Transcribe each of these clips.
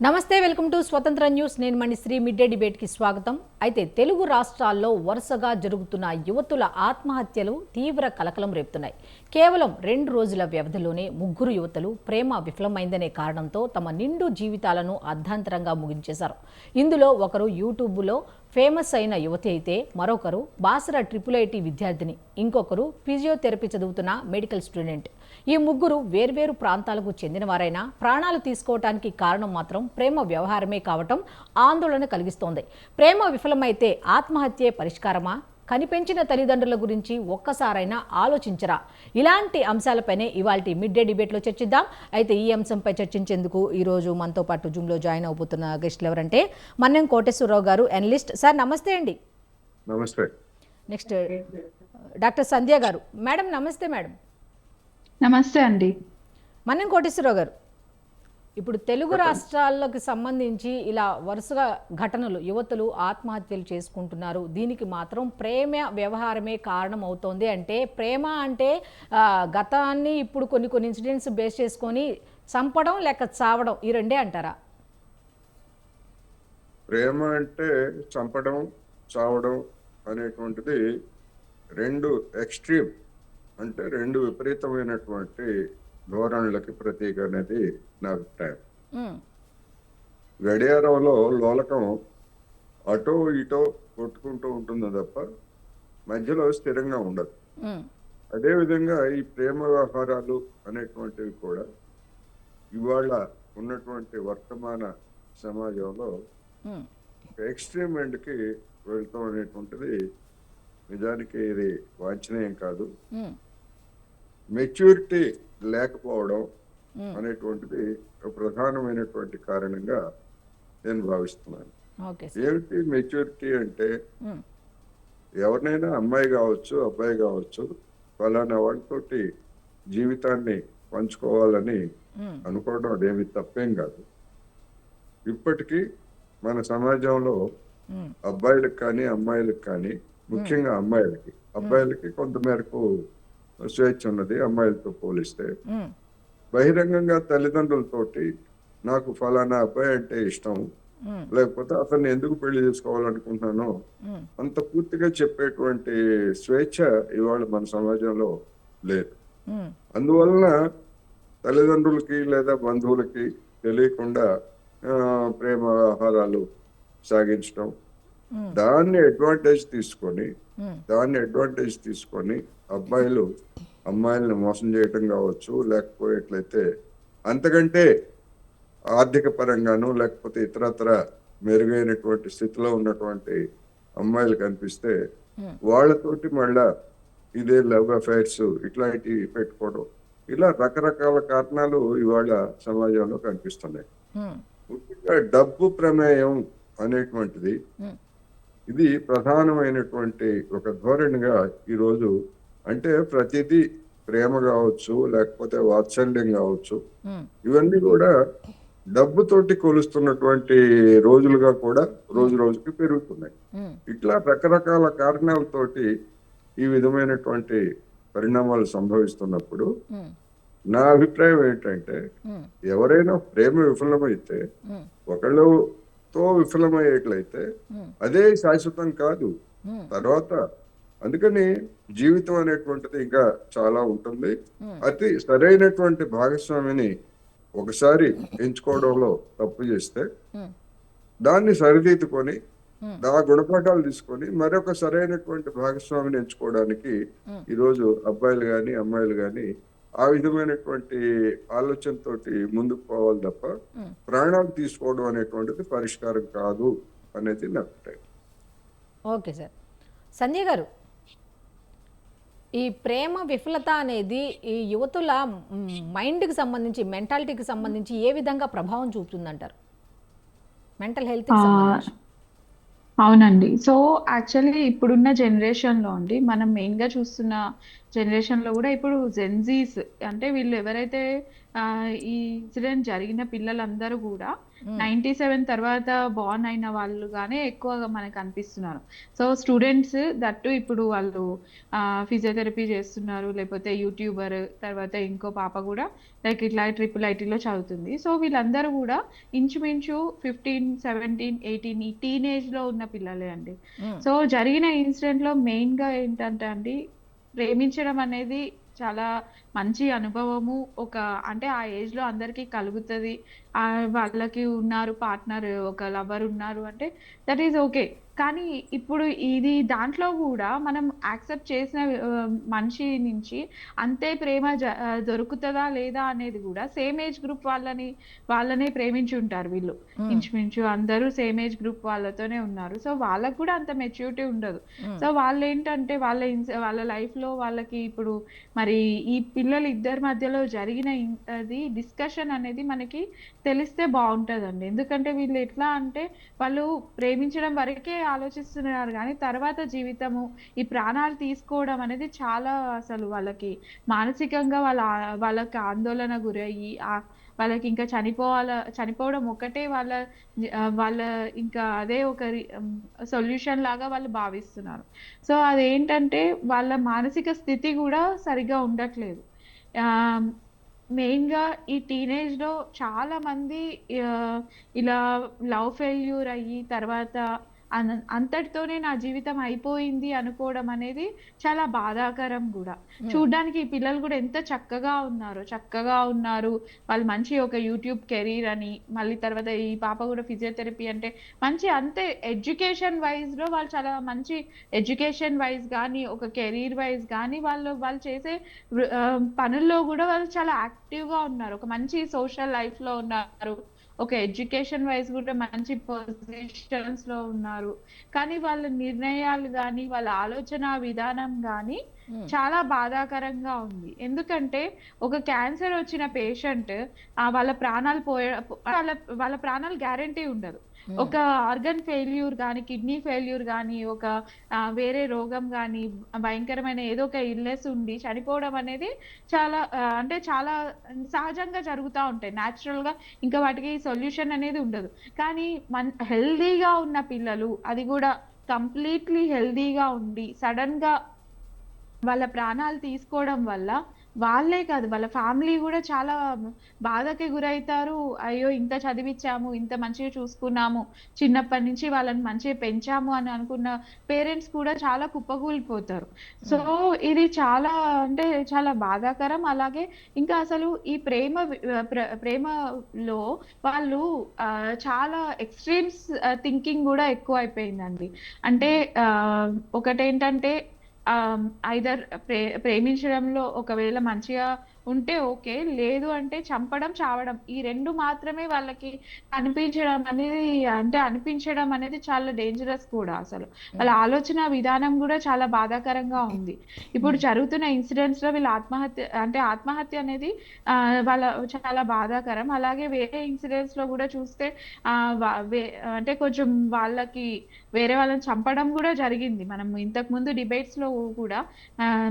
నమస్తే, welcome to స్వతంత్ర news. నేను మణిశ్రీ. మిడ్ డే డిబేట్కి స్వాగతం. అయితే తెలుగు రాష్ట్రాల్లో వరుసగా జరుగుతున్న యువతుల ఆత్మహత్యలు తీవ్ర కలకలం రేపుతున్నాయి. కేవలం 2 రోజుల వ్యవధిలోనే 3 యువతులు ప్రేమ విఫలమైందనే కారణంతో తమ నిండు జీవితాలను అర్ధాంతరంగా ముగించేశారు. ఇందులో ఒకరు యూట్యూబ్లో ఫేమస్ అయిన యువతి అయితే మరొకరు బాసర IIIT విద్యార్థిని, ఇంకొకరు ఫిజియోథెరపీ చదువుతున్న మెడికల్ స్టూడెంట్. ఈ 3 వేర్వేరు ప్రాంతాలకు చెందినవారైనా ప్రాణాలు తీసుకోవటానికి కారణం మాత్రం ప్రేమ వ్యవహారమే కావటం ఆందోళన కలిగిస్తోంది. ప్రేమ విఫలమైతే ఆత్మహత్యే పరిష్కారమా? కనిపెంచిన తల్లిదండ్రుల గురించి ఒక్కసారైనా ఆలోచించరా? ఇలాంటి అంశాలపైనే ఇవాల్టి మిడ్ డే డిబేట్లో చర్చిద్దాం. అయితే ఈ అంశంపై చర్చించేందుకు ఈరోజు మనతో పాటు జూమ్లో జాయిన్ అవబోతున్న గెస్టులు ఎవరంటే మన్నెం కోటేశ్వరరావు గారు, అనలిస్ట్. సార్ నమస్తే అండి. నమస్తే. నెక్స్ట్ డాక్టర్ సంధ్య గారు. మేడం నమస్తే. మేడం నమస్తే అండి. మన్నెం కోటేశ్వరరావు గారు, ఇప్పుడు తెలుగు రాష్ట్రాలకు సంబంధించి ఇలా వరుసగా ఘటనలు, యువతులు ఆత్మహత్యలు చేసుకుంటున్నారు. దీనికి మాత్రం ప్రేమ వ్యవహారమే కారణం అవుతోంది. అంటే ప్రేమ అంటే గతాన్ని ఇప్పుడు కొన్ని ఇన్సిడెంట్స్ బేస్ చేసుకొని చంపడం లేక చావడం, ఈ రెండే అంటారా? ప్రేమ అంటే చంపడం, చావడం అనేటువంటిది 2 ఎక్స్ట్రీమ్, అంటే 2 విపరీతమైనటువంటి ధోరణులకి ప్రతీక అనేది నా అభిప్రాయం. గడియారంలో లోలకం అటో ఇటో కొట్టుకుంటూ ఉంటుంది తప్ప మధ్యలో స్థిరంగా ఉండదు. అదేవిధంగా ఈ ప్రేమ వ్యవహారాలు అనేటువంటివి కూడా ఇవాళ ఉన్నటువంటి వర్తమాన సమాజంలో ఎక్స్ట్రీమ్ ఎండ్కి వెళ్తాం అనేటువంటిది నిజానికి ఇది వాంఛనీయం కాదు. మెచ్యూరిటీ లేకపోవడం అనేటువంటిది ప్రధానమైనటువంటి కారణంగా నేను భావిస్తున్నాను. ఏమిటి మెచ్యూరిటీ అంటే, ఎవరినైనా అమ్మాయి కావచ్చు, అబ్బాయి కావచ్చు, ఫలానా వాళ్ళతోటి జీవితాన్ని పంచుకోవాలని అనుకోవడం అదేమి తప్పేం కాదు. ఇప్పటికీ మన సమాజంలో అబ్బాయిలకు కానీ అమ్మాయిలకు కానీ, ముఖ్యంగా అబ్బాయిలకి కొంత మేరకు స్వేచ్ఛ ఉన్నది అమ్మాయిలతో పోలిస్తే. బహిరంగంగా తల్లిదండ్రులతోటి నాకు ఫలానా అబ్బాయి అంటే ఇష్టం, లేకపోతే అతన్ని ఎందుకు పెళ్లి చేసుకోవాలనుకుంటున్నానో అంత పూర్తిగా చెప్పేటువంటి స్వేచ్ఛ ఇవాళ మన సమాజంలో లేదు. అందువలన తల్లిదండ్రులకి లేదా బంధువులకి తెలియకుండా ప్రేమ వ్యవహారాలు సాగించడం, దాన్ని అడ్వాంటేజ్ తీసుకొని అబ్బాయిలు అమ్మాయిలను మోసం చేయటం కావచ్చు, లేకపోయేట్లయితే అంతకంటే ఆర్థిక పరంగాను లేకపోతే ఇతరత్ర మెరుగైనటువంటి స్థితిలో ఉన్నటువంటి అమ్మాయిలు కనిపిస్తే వాళ్ళతోటి మళ్ళా ఇదే లవ్ అఫైర్స్ ఇట్లాంటివి పెట్టుకోవడం, ఇలా రకరకాల కారణాలు ఇవాళ సమాజంలో కనిపిస్తున్నాయి. ముఖ్యంగా డబ్బు ప్రమేయం అనేటువంటిది ఇది ప్రధానమైనటువంటి ఒక ధోరణిగా ఈరోజు, అంటే ప్రతిదీ ప్రేమ కావచ్చు, లేకపోతే వాత్సల్యం కావచ్చు, ఇవన్నీ కూడా డబ్బుతోటి కొలుస్తున్నటువంటి రోజులుగా కూడా రోజు రోజుకి పెరుగుతున్నాయి. ఇట్లా రకరకాల కారణాలతోటి ఈ విధమైనటువంటి పరిణామాలు సంభవిస్తున్నప్పుడు నా అభిప్రాయం ఏంటంటే, ఎవరైనా ప్రేమ విఫలమైతే, ఒకళ్ళతో విఫలమయ్యేట్లయితే అదే శాశ్వతం కాదు. తర్వాత అందుకని జీవితం అనేటువంటిది ఇంకా చాలా ఉంటుంది. అతి సరైనటువంటి భాగస్వామిని ఒకసారి ఎంచుకోవడంలో తప్పు చేస్తే దాన్ని సరిదిద్దుకొని ఆ గుణపాఠాలు తీసుకొని మరొక సరైనటువంటి భాగస్వామిని ఎంచుకోవడానికి ఈరోజు అబ్బాయిలు కానీ అమ్మాయిలు కానీ ఆ విధమైనటువంటి ఆలోచనతోటి ముందుకు పోవాలి తప్ప ప్రాణాలు తీసుకోవడం అనేటువంటిది పరిష్కారం కాదు అనేది నా అభిప్రాయం. Okay sir. సంజయ్ గారు, ఈ ప్రేమ విఫలత అనేది ఈ యువతుల మైండ్కి సంబంధించి, మెంటాలిటీకి సంబంధించి ఏ విధంగా ప్రభావం చూపుతుందంటారు? మెంటల్ హెల్త్కి సంబంధించి. అవునండి. సో యాక్చువల్లీ ఇప్పుడున్న జనరేషన్లో అండి మనం మెయిన్గా చూస్తున్న జనరేషన్ లో కూడా ఇప్పుడు జెన్జీస్ అంటే వీళ్ళు ఎవరైతే ఈ ఇన్సిడెంట్ జరిగిన పిల్లలందరూ కూడా 97 తర్వాత బార్న్ అయిన వాళ్ళుగానే ఎక్కువగా మనకు అనిపిస్తున్నారు. సో స్టూడెంట్స్ దట్టు ఇప్పుడు వాళ్ళు ఫిజియోథెరపీ చేస్తున్నారు, లేకపోతే యూట్యూబర్, తర్వాత ఇంకో పాప కూడా లైక్ ఇట్లా IIIT లో చదువుతుంది. సో వీళ్ళందరూ కూడా ఇంచుమించు 15, 17, 18 ఈ టీనేజ్ లో ఉన్న పిల్లలే అండి. సో జరిగిన ఇన్సిడెంట్ లో మెయిన్ గా ఏంటంటే అండి, ప్రేమించడం అనేది చాలా మంచి అనుభవము. అంటే ఆ ఏజ్ లో అందరికీ కలుగుతుంది. వాళ్ళకి ఉన్నారు పార్ట్నర్, ఒక లవర్ ఉన్నారు అంటే దట్ ఈస్ ఓకే. కానీ ఇప్పుడు ఇది దాంట్లో కూడా మనం యాక్సెప్ట్ చేసిన మనిషి నుంచి అంతే ప్రేమ దొరుకుతుందా లేదా అనేది కూడా సేమ్ ఏజ్ గ్రూప్ వాళ్ళనే ప్రేమించి ఉంటారు వీళ్ళు. ఇంచుమించు అందరూ సేమ్ ఏజ్ గ్రూప్ వాళ్ళతోనే ఉన్నారు. సో వాళ్ళకు కూడా అంత మెచ్యూరిటీ ఉండదు. సో వాళ్ళు ఏంటంటే వాళ్ళ లైఫ్ లో వాళ్ళకి ఇప్పుడు మరి ఈ పిల్లలు ఇద్దరి మధ్యలో జరిగిన అది డిస్కషన్ అనేది మనకి తెలిస్తే బాగుంటదండి. ఎందుకంటే వీళ్ళు ఎట్లా అంటే వాళ్ళు ప్రేమించడం వరకే ఆలోచిస్తున్నారు కానీ తర్వాత జీవితము, ఈ ప్రాణాలు తీసుకోవడం అనేది చాలా అసలు వాళ్ళకి మానసికంగా వాళ్ళకి ఆందోళన గురయ్యి వాళ్ళకి ఇంకా చనిపోవడం ఒకటే వాళ్ళ ఇంకా అదే ఒక సొల్యూషన్ లాగా వాళ్ళు భావిస్తున్నారు. సో అదేంటంటే వాళ్ళ మానసిక స్థితి కూడా సరిగా ఉండట్లేదు. మెయిన్ గా ఈ టీనేజ్ లో చాలా మంది ఇలా లవ్ ఫెయిల్యూర్ అయ్యి తర్వాత అంతటితోనే నా జీవితం అయిపోయింది అనుకోవడం అనేది చాలా బాధాకరం కూడా. చూడ్డానికి ఈ పిల్లలు కూడా ఎంత చక్కగా ఉన్నారు. వాళ్ళు మంచి ఒక యూట్యూబ్ కెరీర్ అని, మళ్ళీ తర్వాత ఈ పాప కూడా ఫిజియోథెరపీ అంటే మంచి, అంతే ఎడ్యుకేషన్ వైజ్ లో వాళ్ళు చాలా మంచి, ఎడ్యుకేషన్ వైజ్ కానీ ఒక కెరీర్ వైజ్ కానీ వాళ్ళు చేసే పనుల్లో కూడా వాళ్ళు చాలా యాక్టివ్ గా ఉన్నారు. ఒక మంచి సోషల్ లైఫ్ లో ఉన్నారు, ఒక ఎడ్యుకేషన్ వైజ్ కూడా మంచి పొజిషన్స్ లో ఉన్నారు. కానీ వాళ్ళ నిర్ణయాలు కానీ వాళ్ళ ఆలోచన విధానం కానీ చాలా బాధాకరంగా ఉంది. ఎందుకంటే ఒక క్యాన్సర్ వచ్చిన పేషెంట్ వాళ్ళ ప్రాణాలు వాళ్ళ ప్రాణాలు గ్యారంటీ ఉండదు. ఒక ఆర్గన్ ఫెయిల్యూర్ కానీ, కిడ్నీ ఫెయిల్యూర్ కానీ, ఒక వేరే రోగం కానీ, భయంకరమైన ఏదో ఒక ఇల్నెస్ ఉండి చనిపోవడం అనేది అంటే చాలా సహజంగా జరుగుతూ ఉంటాయి న్యాచురల్ గా. ఇంకా వాటికి సొల్యూషన్ అనేది ఉండదు. కానీ హెల్దీగా ఉన్న పిల్లలు, అది కూడా కంప్లీట్లీ హెల్దీగా ఉండి సడన్ గా వాళ్ళ ప్రాణాలు తీసుకోవడం వల్ల వాళ్ళే కాదు వాళ్ళ ఫ్యామిలీ కూడా చాలా బాధకి గురవుతారు. అయ్యో ఇంత చదివించాము, ఇంత మంచిగా చూసుకున్నాము, చిన్నప్పటి నుంచి వాళ్ళని మంచిగా పెంచాము అని అనుకున్న పేరెంట్స్ కూడా చాలా కుప్పకూలిపోతారు. సో ఇది చాలా అంటే చాలా బాధాకరం. అలాగే ఇంకా అసలు ఈ ప్రేమలో వాళ్ళు చాలా ఎక్స్ట్రీమ్స్ థింకింగ్ కూడా ఎక్కువ అయిపోయిందండి. అంటే ఒకటేంటంటే ఐదర్ ప్రేమించడంలో ఒకవేళ మంచిగా ఉంటే ఓకే, లేదు అంటే చంపడం, చావడం, ఈ రెండు మాత్రమే వాళ్ళకి అనిపించడం అనేది చాలా డేంజరస్ కూడా. అసలు వాళ్ళ ఆలోచన విధానం కూడా చాలా బాధాకరంగా ఉంది. ఇప్పుడు జరుగుతున్న ఇన్సిడెంట్స్ లో వీళ్ళ ఆత్మహత్య అనేది వాళ్ళ చాలా బాధాకరం. అలాగే వేరే ఇన్సిడెంట్స్ లో కూడా చూస్తే అంటే కొంచెం వాళ్ళకి వేరే వాళ్ళని చంపడం కూడా జరిగింది. మనం ఇంతకు ముందు డిబేట్స్ లో కూడా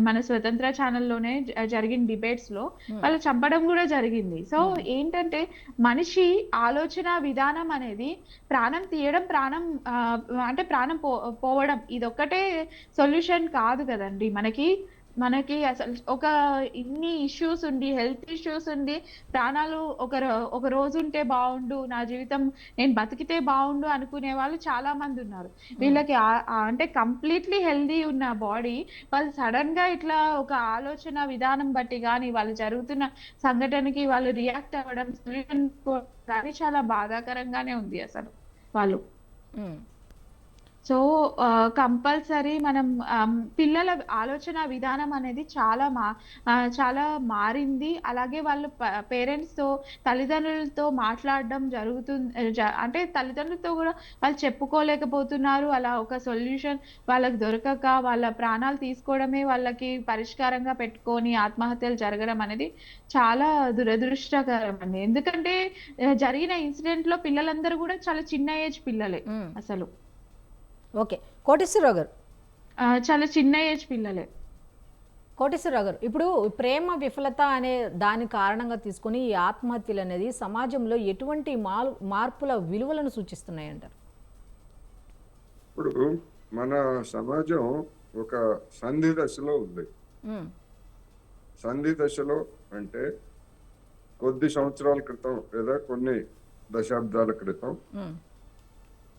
మన స్వతంత్ర ఛానల్లోనే జరిగిన డిబేట్స్ లో వాళ్ళు చంపడం కూడా జరిగింది. సో ఏంటంటే మనిషి ఆలోచన విధానం అనేది ప్రాణం తీయడం, ప్రాణం పోవడం ఇదొక్కటే సొల్యూషన్ కాదు కదండి. మనకి అసలు ఇన్ని ఇష్యూస్ ఉండి, హెల్త్ ఇష్యూస్ ఉండి, ప్రాణాలు ఒక రోజు ఉంటే బాగుండు, నా జీవితం నేను బతికితే బాగుండు అనుకునే వాళ్ళు చాలా మంది ఉన్నారు. వీళ్ళకి అంటే కంప్లీట్లీ హెల్దీ ఉన్న బాడీ వాళ్ళు సడన్ గా ఇట్లా ఒక ఆలోచన విధానం బట్టి కానీ, వాళ్ళు జరుగుతున్న సంఘటనకి వాళ్ళు రియాక్ట్ అవ్వడం కానీ చాలా బాధాకరంగానే ఉంది అసలు వాళ్ళు. సో కంపల్సరీ మనం పిల్లల ఆలోచన విధానం అనేది చాలా మారింది. అలాగే వాళ్ళు పేరెంట్స్ తో, తల్లిదండ్రులతో మాట్లాడడం జరుగుతుంది. అంటే తల్లిదండ్రులతో కూడా వాళ్ళు చెప్పుకోలేకపోతున్నారు. అలా ఒక సొల్యూషన్ వాళ్ళకి దొరకక వాళ్ళ ప్రాణాలు తీసుకోవడమే వాళ్ళకి పరిష్కారంగా పెట్టుకొని ఆత్మహత్యలు జరగడం అనేది చాలా దురదృష్టకరం అండి. ఎందుకంటే జరిగిన ఇన్సిడెంట్ లో పిల్లలందరూ కూడా చాలా చిన్న ఏజ్ పిల్లలే అసలు. ఓకే, కోటేశ్వరరావు గారు చాలా చిన్న ఏజ్ పిల్లలే. కోటేశ్వరరావు గారు, ఇప్పుడు ప్రేమ విఫలత అనే దాని కారణంగా తీసుకొని ఈ ఆత్మహత్యలు అనేది సమాజంలో ఎటువంటి మార్పుల విలువలను సూచిస్తున్నాయంటారు? ఇప్పుడు మన సమాజం ఒక సంధి దశలో ఉంది. ఉమ్, సంధి దశలో అంటే కొద్ది సంవత్సరాల క్రితం లేదా కొన్ని దశాబ్దాల క్రితం ఉమ్,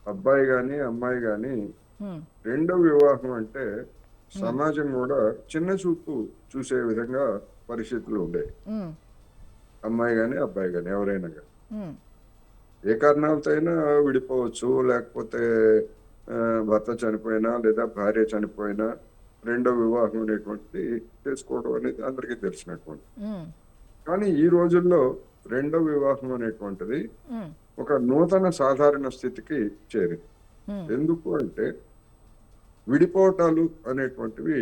అబ్బాయి గాని అమ్మాయి గాని ఉమ్, రెండో వివాహం అంటే సమాజం కూడా చిన్న చూపు చూసే విధంగా పరిస్థితులు ఉండేవి. ఉమ్, అమ్మాయి గాని అబ్బాయి గాని ఎవరైనా కానీ ఉమ్, ఏ కారణాలతో అయినా విడిపోవచ్చు, లేకపోతే భర్త చనిపోయినా లేదా భార్య చనిపోయినా రెండో వివాహం అనేటువంటిది చేసుకోవడం అనేది అందరికీ తెలిసినటువంటి. ఉమ్, కానీ ఈ రోజుల్లో రెండో వివాహం అనేటువంటిది ఉమ్, ఒక నూతన సాధారణ స్థితికి చేరింది. ఉమ్, ఎందుకు అంటే విడిపోవటాలు అనేటువంటివి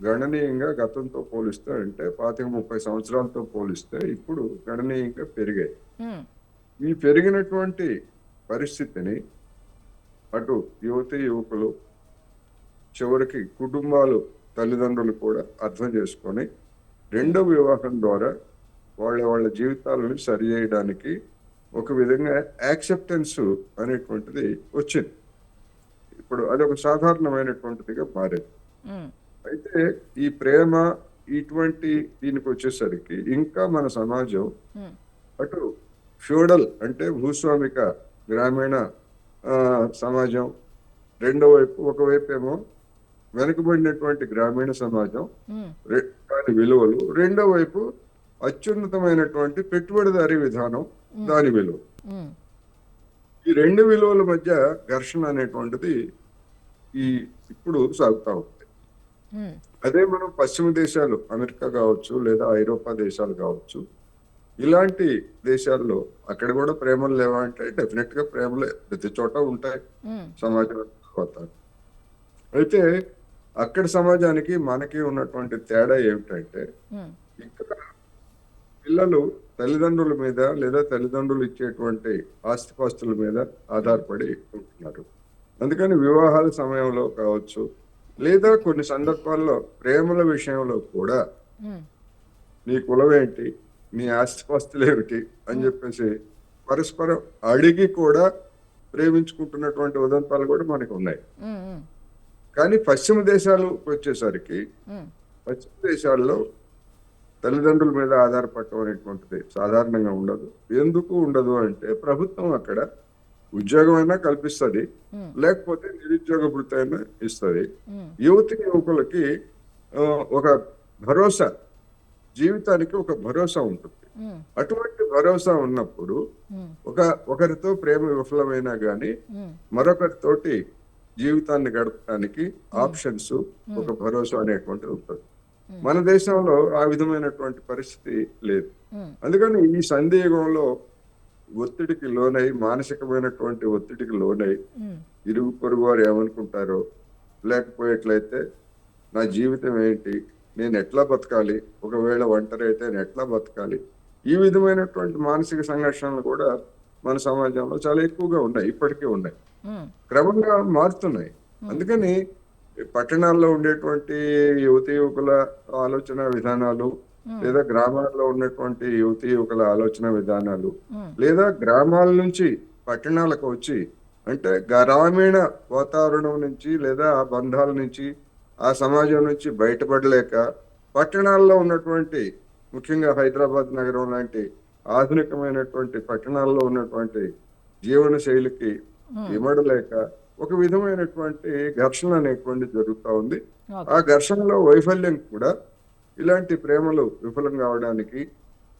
గణనీయంగా గతంతో పోలిస్తే, అంటే 25-30 సంవత్సరాలతో పోలిస్తే ఇప్పుడు గణనీయంగా పెరిగాయి. ఉమ్, ఈ పెరిగినటువంటి పరిస్థితిని అటు యువతి యువకులు చివరికి కుటుంబాలు తల్లిదండ్రులు కూడా అర్థం చేసుకొని రెండో వివాహం ద్వారా వాళ్ళ జీవితాలను సరి చేయడానికి ఒక విధంగా యాక్సెప్టెన్స్ అనేటువంటిది వచ్చింది. ఇప్పుడు అదొక సాధారణమైనటువంటిదిగా మారింది. ఉమ్, అయితే ఈ ప్రేమ ఇటువంటి దీనికి వచ్చేసరికి ఇంకా మన సమాజం ఉమ్, అటు ఫ్యూడల్ అంటే భూస్వామిక గ్రామీణ సమాజం, రెండో వైపు ఒకవైపు ఏమో వెనుకబడినటువంటి గ్రామీణ సమాజం ఉమ్, దాని విలువలు, రెండో వైపు అత్యున్నతమైనటువంటి పెట్టుబడిదారీ విధానం దాని విలువ. ఉమ్, ఈ రెండు విలువల మధ్య ఘర్షణ అనేటువంటిది ఇప్పుడు సాగుతా ఉంది. ఉమ్, అదే మనం పశ్చిమ దేశాలు, అమెరికా కావచ్చు లేదా ఐరోపా దేశాలు కావచ్చు, ఇలాంటి దేశాల్లో అక్కడ కూడా ప్రేమలు లేవా అంటే డెఫినెట్ గా ప్రేమలే ప్రతి చోట ఉంటాయి ఉమ్, సమాజం తర్వాత. అయితే అక్కడ సమాజానికి మనకి ఉన్నటువంటి తేడా ఏమిటంటే ఉమ్, ఇక్కడ పిల్లలు తల్లిదండ్రుల మీద లేదా తల్లిదండ్రులు ఇచ్చేటువంటి ఆస్తిపాస్తుల మీద ఆధారపడి ఉంటున్నారు. అందుకని వివాహాల సమయంలో కావచ్చు లేదా కొన్ని సందర్భాల్లో ప్రేమల విషయంలో కూడా ఉమ్, నీ కులం ఏంటి, నీ ఆస్తిపాస్తులు ఏమిటి అని చెప్పేసి పరస్పరం అడిగి కూడా ప్రేమించుకుంటున్నటువంటి ఉదంతాలు కూడా మనకు ఉన్నాయి. ఉమ్, ఉమ్, కానీ పశ్చిమ దేశాలకు వచ్చేసరికి ఉమ్, పశ్చిమ దేశాల్లో తల్లిదండ్రుల మీద ఆధారపడటం అనేటువంటిది సాధారణంగా ఉండదు. ఎందుకు ఉండదు అంటే ప్రభుత్వం అక్కడ ఉద్యోగం అయినా కల్పిస్తుంది, ఉమ్, లేకపోతే నిరుద్యోగ భృతి అయినా ఇస్తుంది. ఉమ్, యువతి యువకులకి ఒక భరోసా, జీవితానికి ఒక భరోసా ఉంటుంది. ఉమ్, అటువంటి భరోసా ఉన్నప్పుడు ఉమ్, ఒకరితో ప్రేమ విఫలమైనా కానీ ఉమ్, మరొకరితోటి జీవితాన్ని గడపడానికి ఆప్షన్స్, ఒక భరోసా అనేటువంటిది ఉంటుంది. మన దేశంలో ఆ విధమైనటువంటి పరిస్థితి లేదు. ఉమ్, అందుకని ఈ సంధియుగంలో ఒత్తిడికి లోనై, మానసికమైనటువంటి ఒత్తిడికి లోనై ఉమ్, ఇరుగు పొరుగు వారు ఏమనుకుంటారో, లేకపోయేట్లయితే నా జీవితం ఏంటి, నేను ఎట్లా బతకాలి, ఒకవేళ ఒంటరి అయితే నేను ఎట్లా బతకాలి, ఈ విధమైనటువంటి మానసిక సంఘర్షణలు కూడా మన సమాజంలో చాలా ఎక్కువగా ఉన్నాయి, ఇప్పటికీ ఉన్నాయి, ఉమ్, క్రమంగా మారుతున్నాయి. అందుకని పట్టణాల్లో ఉండేటువంటి యువతి యువకుల ఆలోచన విధానాలు లేదా గ్రామాల్లో ఉన్నటువంటి యువతి యువకుల ఆలోచన విధానాలు, లేదా గ్రామాల నుంచి పట్టణాలకు వచ్చి, అంటే గ్రామీణ వాతావరణం నుంచి లేదా ఆ బంధాల నుంచి ఆ సమాజం నుంచి బయటపడలేక పట్టణాల్లో ఉన్నటువంటి, ముఖ్యంగా హైదరాబాద్ నగరం లాంటి ఆధునికమైనటువంటి పట్టణాల్లో ఉన్నటువంటి జీవన శైలికి ఇమడలేక ఒక విధమైనటువంటి ఘర్షణ అనేటువంటి జరుగుతూ ఉంది. ఆ ఘర్షణలో వైఫల్యం కూడా ఇలాంటి ప్రేమలు విఫలం కావడానికి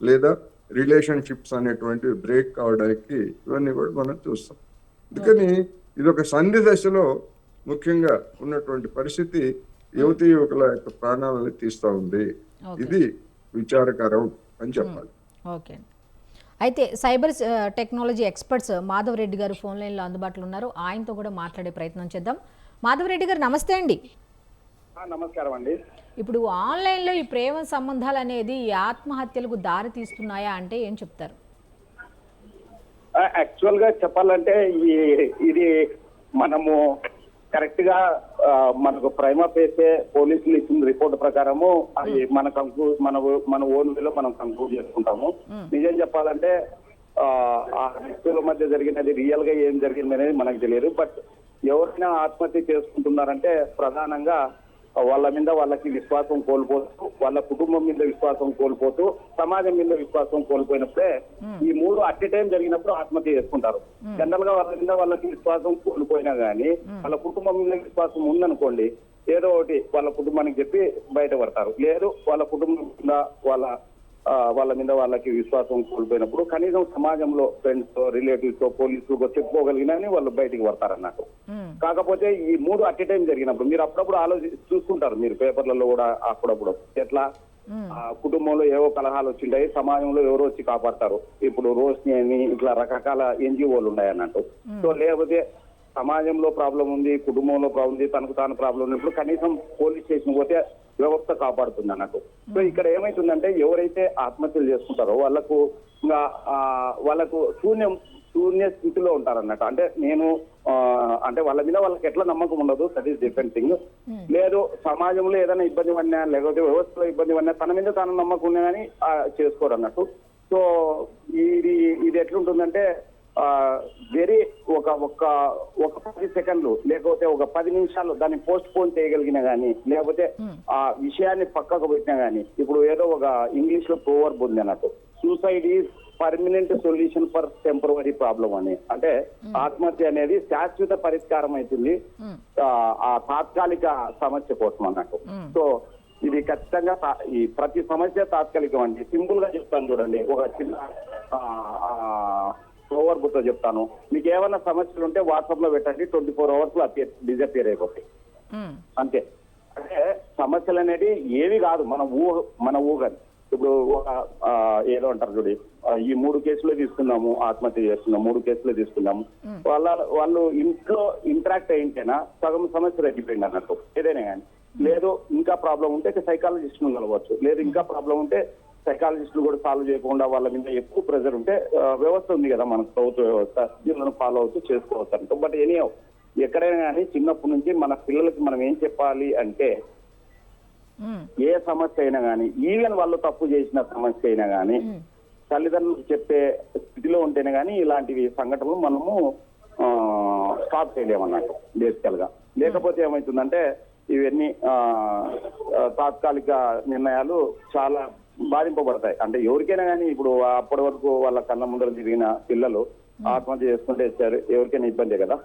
లేదా రిలేషన్షిప్స్ అనేటువంటి బ్రేక్ కావడానికి ఇవన్నీ కూడా మనం చూస్తాం. అందుకని ఇది ఒక సంధి దశలో ముఖ్యంగా ఉన్నటువంటి పరిస్థితి యువతి యువకుల యొక్క ప్రాణాలను తీస్తూ ఉంది. ఇది విచారకరం అని చెప్పాలి. ఓకే. అయితే cyber technology experts Madhav Reddy గారు ఫోన్ లైన్లో అందుబాటులో ఉన్నారు. ఆయనతో కూడా మాట్లాడే ప్రయత్నం చేద్దాం. మాధవ్ రెడ్డి గారు నమస్తే అండి. నమస్కారం అండి. ఇప్పుడు ఆన్లైన్లో ఈ ప్రేమ సంబంధాలు అనేది ఈ ఆత్మహత్యలకు దారి తీస్తున్నాయా అంటే ఏం చెప్తారు? యాక్చువల్ గా చెప్పాలంటే ఇది మనము కరెక్ట్ గా మనకు ప్రైమా ఫేసే పోలీసులు ఇచ్చిన రిపోర్ట్ ప్రకారము అది మన ఓన్ వేలో మనం కంక్లూడ్ చేసుకుంటాము. నిజం చెప్పాలంటే ఆ వ్యక్తుల మధ్య జరిగినది రియల్ గా ఏం జరిగింది అనేది మనకు తెలియదు. బట్ ఎవరైనా ఆత్మహత్య చేసుకుంటున్నారంటే ప్రధానంగా వాళ్ళ మీద వాళ్ళకి విశ్వాసం కోల్పోతూ, వాళ్ళ కుటుంబం మీద విశ్వాసం కోల్పోతూ, సమాజం మీద విశ్వాసం కోల్పోయినప్పుడే ఈ మూడు అట్ ఎ టైం జరిగినప్పుడు ఆత్మహత్య చేసుకుంటారు. జనరల్ గా వాళ్ళ మీద వాళ్ళకి విశ్వాసం కోల్పోయినా గానీ వాళ్ళ కుటుంబం మీద విశ్వాసం ఉందనుకోండి, ఏదో ఒకటి వాళ్ళ కుటుంబానికి చెప్పి బయటపడతారు. లేదు వాళ్ళ కుటుంబం మీద వాళ్ళ మీద వాళ్ళకి విశ్వాసం కోల్పోయినప్పుడు కనీసం సమాజంలో ఫ్రెండ్స్, రిలేటివ్స్, పోలీసులు చెప్పుకోగలిగినా వాళ్ళు బయటికి పడతారు అన్నట్టు. కాకపోతే ఈ మూడు అట్ ఎ టైం జరిగినప్పుడు మీరు అప్పుడప్పుడు చూస్తుంటారు మీరు పేపర్లలో కూడా అప్పుడప్పుడు ఎట్లా కుటుంబంలో ఏవో కలహాలు వచ్చింటాయి, సమాజంలో ఎవరో వచ్చి కాపాడతారు. ఇప్పుడు రోష్ని అని ఇట్లా రకరకాల ఎన్జిఓలు ఉన్నాయి అన్నట్టు. సో లేకపోతే సమాజంలో ప్రాబ్లం ఉంది, కుటుంబంలో ప్రాబ్లం ఉంది, తనకు తాను ప్రాబ్లం ఉన్నప్పుడు కనీసం పోలీస్ స్టేషన్ పోతే వ్యవస్థ కాపాడుతుంది అన్నట్టు. సో ఇక్కడ ఏమైతుందంటే ఎవరైతే ఆత్మహత్యలు చేసుకుంటారో వాళ్ళకు శూన్య స్థితిలో ఉంటారన్నట్టు. అంటే అంటే వాళ్ళ మీద వాళ్ళకి ఎట్లా నమ్మకం ఉండదు, దట్ ఈస్ డిఫరెంట్ థింగ్. లేదు సమాజంలో ఏదైనా ఇబ్బంది పడినా లేకపోతే వ్యవస్థలో ఇబ్బంది పడినా తన మీద తాను నమ్మకం ఉన్నదని చేసుకోరు అన్నట్టు. సో ఇది ఎట్లుంటుందంటే వెరీ ఒక 10 సెకండ్లు లేకపోతే ఒక 10 నిమిషాలు దాన్ని పోస్ట్ పోన్ చేయగలిగినా గానీ, లేకపోతే ఆ విషయాన్ని పక్కకు పెట్టినా గానీ, ఇప్పుడు ఏదో ఒక ఇంగ్లీష్ లో ప్రోవర్బ్ ఉంది అన్నట్టు, suicide is permanent solution for temporary problem అని. అంటే ఆత్మహత్య అనేది శాశ్వత పరిష్కారం అవుతుంది ఆ తాత్కాలిక సమస్య కోసం అన్నట్టు. సో ఇది ఖచ్చితంగా ఈ ప్రతి సమస్య తాత్కాలికం అండి. సింపుల్ గా చెప్తాను చూడండి, ఒక చిన్న ఓవర్ బుక్ చెప్తాను. మీకు ఏమైనా సమస్యలు ఉంటే వాట్సాప్ లో పెట్టండి, 24 hours లో డిజపియర్ అయిపోతాయి అంతే. అంటే సమస్యలు అనేది ఏవి కాదు, మన ఊహని. ఇప్పుడు ఏదో అంటారు చూడి, ఈ 3 కేసులు తీసుకున్నాము, ఆత్మహత్య చేస్తున్నాం, 3 కేసులు తీసుకున్నాము, వాళ్ళు ఇంట్లో ఇంటరాక్ట్ అయింటేనా సగం సమస్య తగ్గిపోయింది అన్నట్టు. ఏదైనా కానీ లేదు ఇంకా ప్రాబ్లం ఉంటే సైకాలజిస్ట్ ను కలవచ్చు, లేదు ఇంకా ప్రాబ్లం ఉంటే సైకాలజిస్టులు కూడా సాల్వ్ చేయకుండా వాళ్ళ మీద ఎక్కువ ప్రెజర్ ఉంటే వ్యవస్థ ఉంది కదా మనకు, ప్రభుత్వ వ్యవస్థ, దీనిలో ఫాలో అవుతూ చేసుకోవచ్చు అంట. బట్ ఎనీహౌ ఎక్కడైనా కానీ చిన్నప్పటి నుంచి మన పిల్లలకి మనం ఏం చెప్పాలి అంటే, ఏ సమస్య అయినా కానీ, ఈవెన్ వాళ్ళు తప్పు చేసిన సమస్య అయినా కానీ తల్లిదండ్రులకు చెప్పే స్థితిలో ఉంటేనే కానీ ఇలాంటివి సంఘటనలు మనము స్టాప్ చేయలేమన్నట్టు బేసికల్ గా. లేకపోతే ఏమవుతుందంటే ఇవన్నీ తాత్కాలిక నిర్ణయాలు చాలా బాధింపబడతాయి. అంటే ఎవరికైనా కానీ ఇప్పుడు అప్పటి వరకు వాళ్ళ కళ్ళ ముందర తిరిగిన పిల్లలు ఆత్మహత్య చేసుకుంటే ఇచ్చారు, ఎవరికైనా ఇబ్బందే కదా.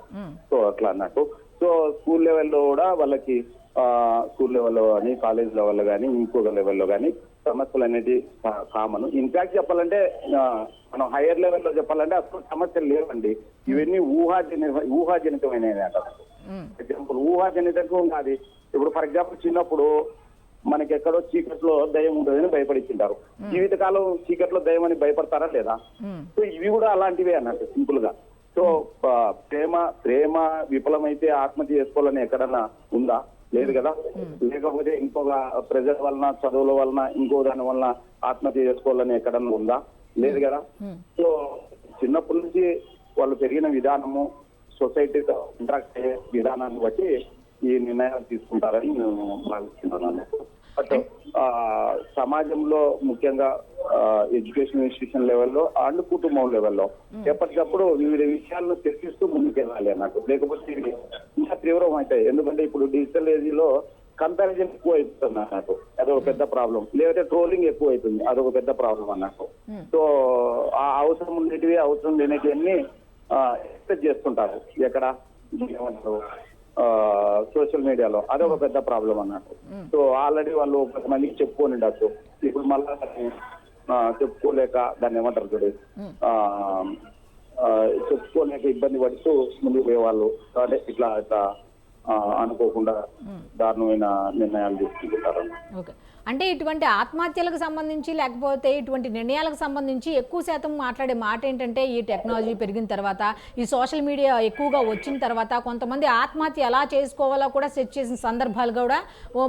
సో అట్లా అన్నట్టు. సో స్కూల్ లెవెల్లో కూడా వాళ్ళకి స్కూల్ లెవెల్లో కానీ, కాలేజ్ లెవెల్లో కానీ, ఇంకొక లెవెల్లో కానీ సమస్యలు అనేది కామన్. ఇన్ఫాక్ట్ చెప్పాలంటే మనం హైయర్ లెవెల్లో చెప్పాలంటే అసలు సమస్యలు లేవండి. ఇవన్నీ ఊహాజనితమైనవి అంట. ఎగ్జాంపుల్ ఊహాజనితం కాదు. ఇప్పుడు ఫర్ ఎగ్జాంపుల్ చిన్నప్పుడు మనకి ఎక్కడో చీకట్లో దయ్యం ఉంటుందని భయపడిచ్చింటారు. జీవితకాలం చీకట్లో దయ్యం అని భయపడతారా లేదా? సో ఇవి కూడా అలాంటివే అన్నట్టు సింపుల్ గా. సో ప్రేమ విఫలమైతే ఆత్మహత్య చేసుకోవాలని ఎక్కడన్నా ఉందా? లేదు కదా. లేకపోతే ఇంకొక ప్రెజర్ వలన, చదువుల వలన, ఇంకో దాని వలన ఆత్మహత్య చేసుకోవాలని ఎక్కడన్నా ఉందా? లేదు కదా. సో చిన్నప్పటి నుంచి వాళ్ళు పెరిగిన విధానము, సొసైటీతో ఇంటరాక్ట్ అయ్యే విధానాన్ని బట్టి ఈ నిర్ణయాలు తీసుకుంటారని నేను భావిస్తున్నాను. బట్ సమాజంలో ముఖ్యంగా ఎడ్యుకేషన్ ఇన్స్టిట్యూషన్ లెవెల్లో అండ్ కుటుంబం లెవెల్లో ఎప్పటికప్పుడు వివిధ విషయాలను చర్చిస్తూ ముందుకెళ్ళాలి అన్నట్టు. లేకపోతే ఇవి ఇంకా తీవ్రం అవుతాయి. ఎందుకంటే ఇప్పుడు డిజిటల్ ఏజ్ లో కంపారిజన్ ఎక్కువ అవుతుంది అన్నట్టు, అదొక పెద్ద ప్రాబ్లం. లేకపోతే ట్రోలింగ్ ఎక్కువ అవుతుంది, అదొక పెద్ద ప్రాబ్లం అన్నట్టు. సో ఆ అవసరం ఉండేటివి, అవసరం లేనిటివన్నీ ఎక్స్పెక్ట్ చేస్తుంటారు. ఎక్కడ ఏమంటారు సోషల్ మీడియాలో, అదొక పెద్ద ప్రాబ్లం అన్నట్టు. సో ఆల్రెడీ వాళ్ళు 10 మందికి చెప్పుకొని ఉండొచ్చు, ఇప్పుడు మళ్ళా చెప్పుకోలేక దాన్ని ఏమంటారు చూడు, చెప్పుకోలేక ఇబ్బంది పడుతూ ముందుకు పోయేవాళ్ళు. అంటే ఇట్లా అనుకోకుండా దారుణమైన నిర్ణయాలు తీసుకుంటారు. అంటే ఇటువంటి ఆత్మహత్యలకు సంబంధించి లేకపోతే ఇటువంటి నిర్ణయాలకు సంబంధించి ఎక్కువ శాతం మాట్లాడే మాట ఏంటంటే, ఈ టెక్నాలజీ పెరిగిన తర్వాత, ఈ సోషల్ మీడియా ఎక్కువగా వచ్చిన తర్వాత కొంతమంది ఆత్మహత్య ఎలా చేసుకోవాలో కూడా సెట్ చేసిన సందర్భాలు కూడా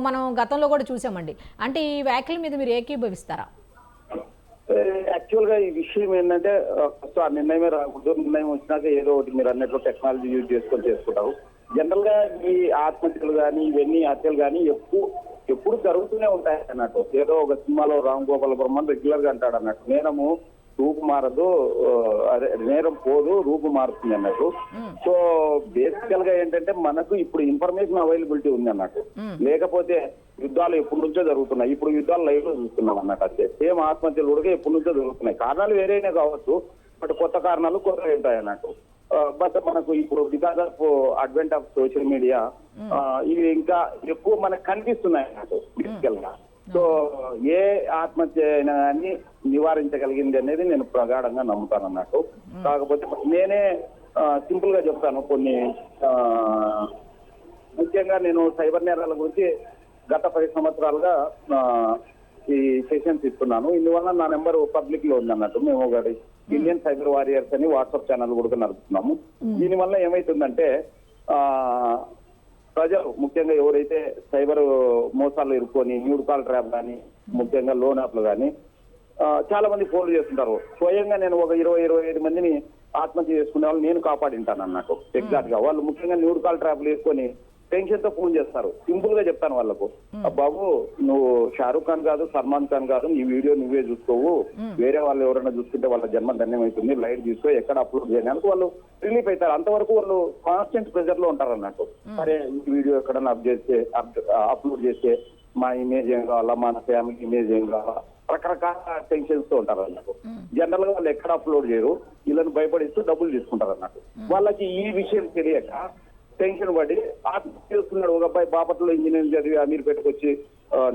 మనం గతంలో కూడా చూసామండి. అంటే ఈ వ్యాఖ్యల మీద మీరు ఏకీభవిస్తారా? యాక్చువల్ గా ఈ విషయం ఏంటంటే ఫస్ట్ ఆ నిర్ణయమే రాకూడదు. నిర్ణయం వచ్చినాక ఏదో ఒకటి మీరు అన్నట్లు టెక్నాలజీ యూజ్ చేసుకుంటారు. జనరల్ గా ఈ ఆత్మహత్యలు కానీ ఇవన్నీ హత్యలు కానీ ఎప్పుడు జరుగుతూనే ఉంటాయి అన్నట్టు. ఏదో ఒక సినిమాలో రామ్ గోపాల్ వర్మ రెగ్యులర్ గా అంటాడు అన్నట్టు, నేరము రూపు మారదు, అదే నేరం పోదు రూపు మారుతుంది అన్నట్టు. సో బేసికల్ గా ఏంటంటే మనకు ఇప్పుడు ఇన్ఫర్మేషన్ అవైలబిలిటీ ఉంది అన్నట్టు. లేకపోతే యుద్ధాలు ఎప్పటి నుంచో జరుగుతున్నాయి, ఇప్పుడు యుద్ధాలు లైవ్ లో చూస్తున్నాం అన్నట్టు. అంతే సేమ్ ఆత్మహత్యలు కూడా ఎప్పటి నుంచో జరుగుతున్నాయి. కారణాలు వేరేనే కావచ్చు, బట్ కొత్త కారణాలు కొత్తగా ఉంటాయి అన్నట్టు. బట్ మనకు ఇప్పుడు because of advent of social media ఇవి ఇంకా ఎక్కువ మనకు కనిపిస్తున్నాయి అన్నట్టు బేసికల్ గా. సో ఏ ఆత్మహత్య అయినా కానీ నివారించగలిగింది అనేది నేను ప్రగాఢంగా నమ్ముతాను అన్నట్టు. కాకపోతే నేనే సింపుల్ గా చెప్తాను కొన్ని. ముఖ్యంగా నేను సైబర్ నేరాల గురించి గత 10 సంవత్సరాలుగా ఈ సెషన్స్ ఇస్తున్నాను. ఇందువల్ల నా నెంబర్ పబ్లిక్ లో ఉంది అన్నట్టు. మేము ఒకటి ఇండియన్ సైబర్ వారియర్స్ అని వాట్సాప్ ఛానల్ కూడా నడుపుతున్నాము. దీనివల్ల ఏమైతుందంటే ప్రజలు ముఖ్యంగా ఎవరైతే సైబర్ మోసాలు ఇరుక్కొని న్యూడ్ కాల్ ట్రాప్ కానీ ముఖ్యంగా లోన్ యాప్లు కానీ చాలా మంది ఫోన్ చేస్తుంటారు. స్వయంగా నేను ఒక 20-25 మందిని ఆత్మహత్య చేసుకునే వాళ్ళు నేను కాపాడింటాను అన్నట్టు. ఎగ్జాక్ట్ గా వాళ్ళు ముఖ్యంగా న్యూడ్ కాల్ ట్రాప్లు వేసుకొని టెన్షన్ తో ఫోన్ చేస్తారు. సింపుల్ గా చెప్తాను వాళ్ళకు, బాబు నువ్వు షారూక్ ఖాన్ కాదు, సల్మాన్ ఖాన్ కాదు, నీ వీడియో నువ్వే చూసుకోవు, వేరే వాళ్ళు ఎవరైనా చూసుకుంటే వాళ్ళ జన్మ ధన్యమవుతుంది, లైట్ తీసుకో, ఎక్కడ అప్లోడ్ చేయడానికి వాళ్ళు రిలీఫ్ అవుతారు. అంతవరకు వాళ్ళు కాన్స్టెంట్ ప్రెజర్ లో ఉంటారు అన్నట్టు. సరే ఈ వీడియో ఎక్కడన్నా అప్లోడ్ చేస్తే మా ఇమేజ్ ఏం కావాలా, మన ఫ్యామిలీ ఇమేజ్ ఏం కావాలా, రకరకాల టెన్షన్స్ తో ఉంటారు అన్నట్టు. జనరల్ గా వాళ్ళు ఎక్కడ అప్లోడ్ చేయరు, వీళ్ళని భయపడిస్తూ డబ్బులు తీసుకుంటారు అన్నట్టు. వాళ్ళకి ఈ విషయం తెలియక టెన్షన్ పడి ఆత్మహత్య చేసుకున్నాడు. ఒక అబ్బాయి బాపట్లలో ఇంజనీరింగ్ చదివి అమీర్పేటకు వచ్చి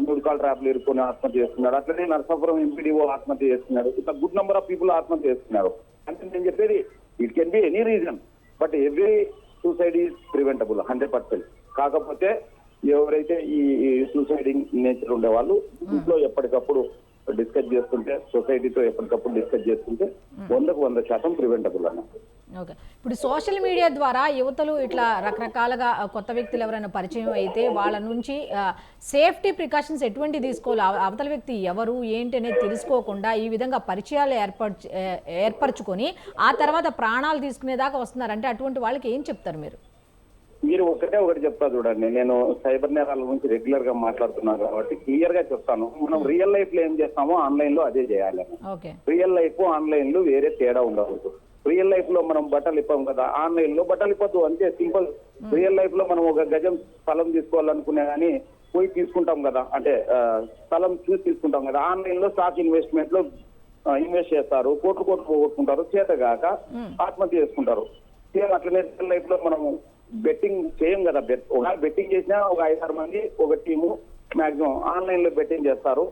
న్యూడ్ కాల్ ట్రాప్లు ఇరుక్కొని ఆత్మహత్య చేసుకున్నాడు. అట్లనే నరసాపురం ఎంపీడీఓ ఆత్మహత్య చేసుకున్నాడు. ఇట్లా గుడ్ నెంబర్ ఆఫ్ పీపుల్ ఆత్మహత్య చేసుకున్నారు. అంటే నేను చెప్పేది it can be any reason, but every suicide is preventable 100%. కాకపోతే ఎవరైతే ఈ సూసైడింగ్ నేచర్ ఉండే వాళ్ళు ఇంట్లో ఎప్పటికప్పుడు డిస్కస్ చేస్తుంటే, సొసైటీతో ఎప్పటికప్పుడు డిస్కస్ చేస్తుంటే 100% ప్రివెంటబుల్ అన్నట్టు. ఓకే, ఇప్పుడు సోషల్ మీడియా ద్వారా యువతలు ఇట్లా రకరకాలుగా కొత్త వ్యక్తులు ఎవరైనా పరిచయం అయితే వాళ్ళ నుంచి సేఫ్టీ ప్రికాషన్స్ ఎటువంటి తీసుకోవాలి, అవతల వ్యక్తి ఎవరు ఏంటి అనేది తెలుసుకోకుండా ఈ విధంగా పరిచయాలు ఏర్పరచుకొని ఆ తర్వాత ప్రాణాలు తీసుకునేదాకా వస్తున్నారంటే అటువంటి వాళ్ళకి ఏం చెప్తారు మీరు? మీరు ఒకటి చెప్తా చూడండి, నేను సైబర్ నేరాల గురించి రెగ్యులర్ గా మాట్లాడుతున్నాను కాబట్టి క్లియర్ గా చెప్తాను. మనం రియల్ లైఫ్ లో ఏం చేస్తామో ఆన్లైన్ లో అదే చేయాలి. రియల్ లైఫ్ ఆన్లైన్ లో వేరే తేడా ఉండకూడదు. రియల్ లైఫ్ లో మనం బట్టలు ఇప్పాం కదా, ఆన్లైన్ లో బట్టలు ఇప్పద్దు, అంతే సింపుల్. రియల్ లైఫ్ లో మనం ఒక గజం స్థలం తీసుకోవాలనుకునే కానీ పోయి తీసుకుంటాం కదా, అంటే స్థలం చూసి తీసుకుంటాం కదా. ఆన్లైన్ లో స్టాక్ ఇన్వెస్ట్మెంట్ లో ఇన్వెస్ట్ చేస్తారు, కోట్లు పోగొట్టుకుంటారు, చేతగాక ఆత్మహత్య చేసుకుంటారు. సేమ్ అట్లనే రియల్ లైఫ్ లో మనం బెట్టింగ్ చేయం కదా. ఒకవేళ బెట్టింగ్ చేసినా ఒక 5-6 మంది ఒక టీము మాక్సిమం ఆన్లైన్ లో బెట్టింగ్ చేస్తారు,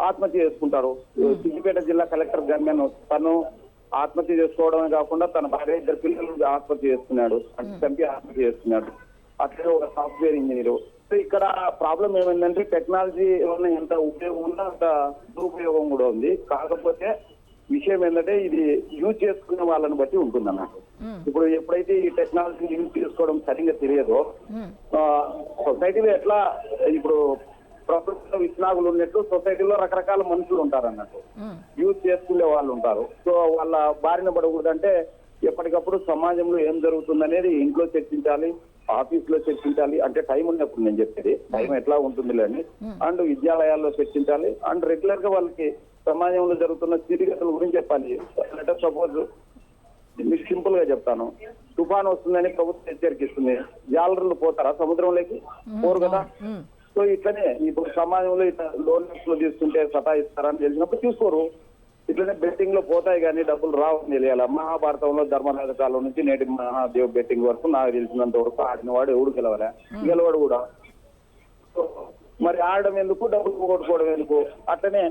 ఆత్మహత్య చేసుకుంటారు. సిద్దిపేట జిల్లా కలెక్టర్ గన్మెన్ తను ఆత్మహత్య చేసుకోవడమే కాకుండా తన భార్య 2 పిల్లలు ఆత్మహత్య చేసుకున్నాడు, అంటే చంపి ఆత్మహత్య చేసుకున్నాడు. అట్లనే ఒక సాఫ్ట్వేర్ ఇంజనీరు. సో ఇక్కడ ప్రాబ్లం ఏమైందంటే టెక్నాలజీ వల్ల ఎంత ఉపయోగం ఉందో అంత దురుపయోగం కూడా ఉంది. కాకపోతే విషయం ఏంటంటే ఇది యూజ్ చేసుకునే వాళ్ళని బట్టి ఉంటుంది అన్నట్టు. ఇప్పుడు ఎప్పుడైతే ఈ టెక్నాలజీని యూజ్ చేసుకోవడం సరిగ్గా తెలియదో సొసైటీలో ఎట్లా ఇప్పుడు ప్రభుత్వ విశ్నాగులు ఉన్నట్టు సొసైటీలో రకరకాల మనుషులు ఉంటారు అన్నట్టు, యూజ్ చేసుకునే వాళ్ళు ఉంటారు. సో వాళ్ళ బారిన పడకూడదంటే ఎప్పటికప్పుడు సమాజంలో ఏం జరుగుతుంది అనేది ఇంట్లో చర్చించాలి, ఆఫీస్ లో చర్చించాలి. అంటే టైం ఉన్నప్పుడు నేను చెప్పేది టైం ఎట్లా ఉంటుంది లేని, అండ్ విద్యాలయాల్లో చర్చించాలి, అండ్ రెగ్యులర్ గా వాళ్ళకి సమాజంలో జరుగుతున్న స్థితిగతుల గురించి చెప్పాలి. లెటర్ సపోజ్ మీకు సింపుల్ గా చెప్తాను, తుఫాన్ వస్తుందని ప్రభుత్వం హెచ్చరికిస్తుంది, జాలర్లు పోతారా సముద్రంలోకి? పోరు కదా. సో ఇట్లనే ఇప్పుడు సమాజంలో ఇట్లా లోన్స్ లో తీసుకుంటే సతాయిస్తారని తెలిసినప్పుడు తీసుకోరు. ఇట్లనే బెట్టింగ్ లో పోతాయి కానీ డబ్బులు రావని తెలియాలి. మహాభారతంలో ధర్మరాజ కాలం నుంచి నేటి మహాదేవ్ బెట్టింగ్ వరకు నాకు తెలిసినంత వరకు ఆడిన వాడు ఎవడు గెలవాడు కూడా. మరి ఆడడం ఎందుకు, డబ్బులు పోగొట్టుకోవడం ఎందుకు? అట్లనే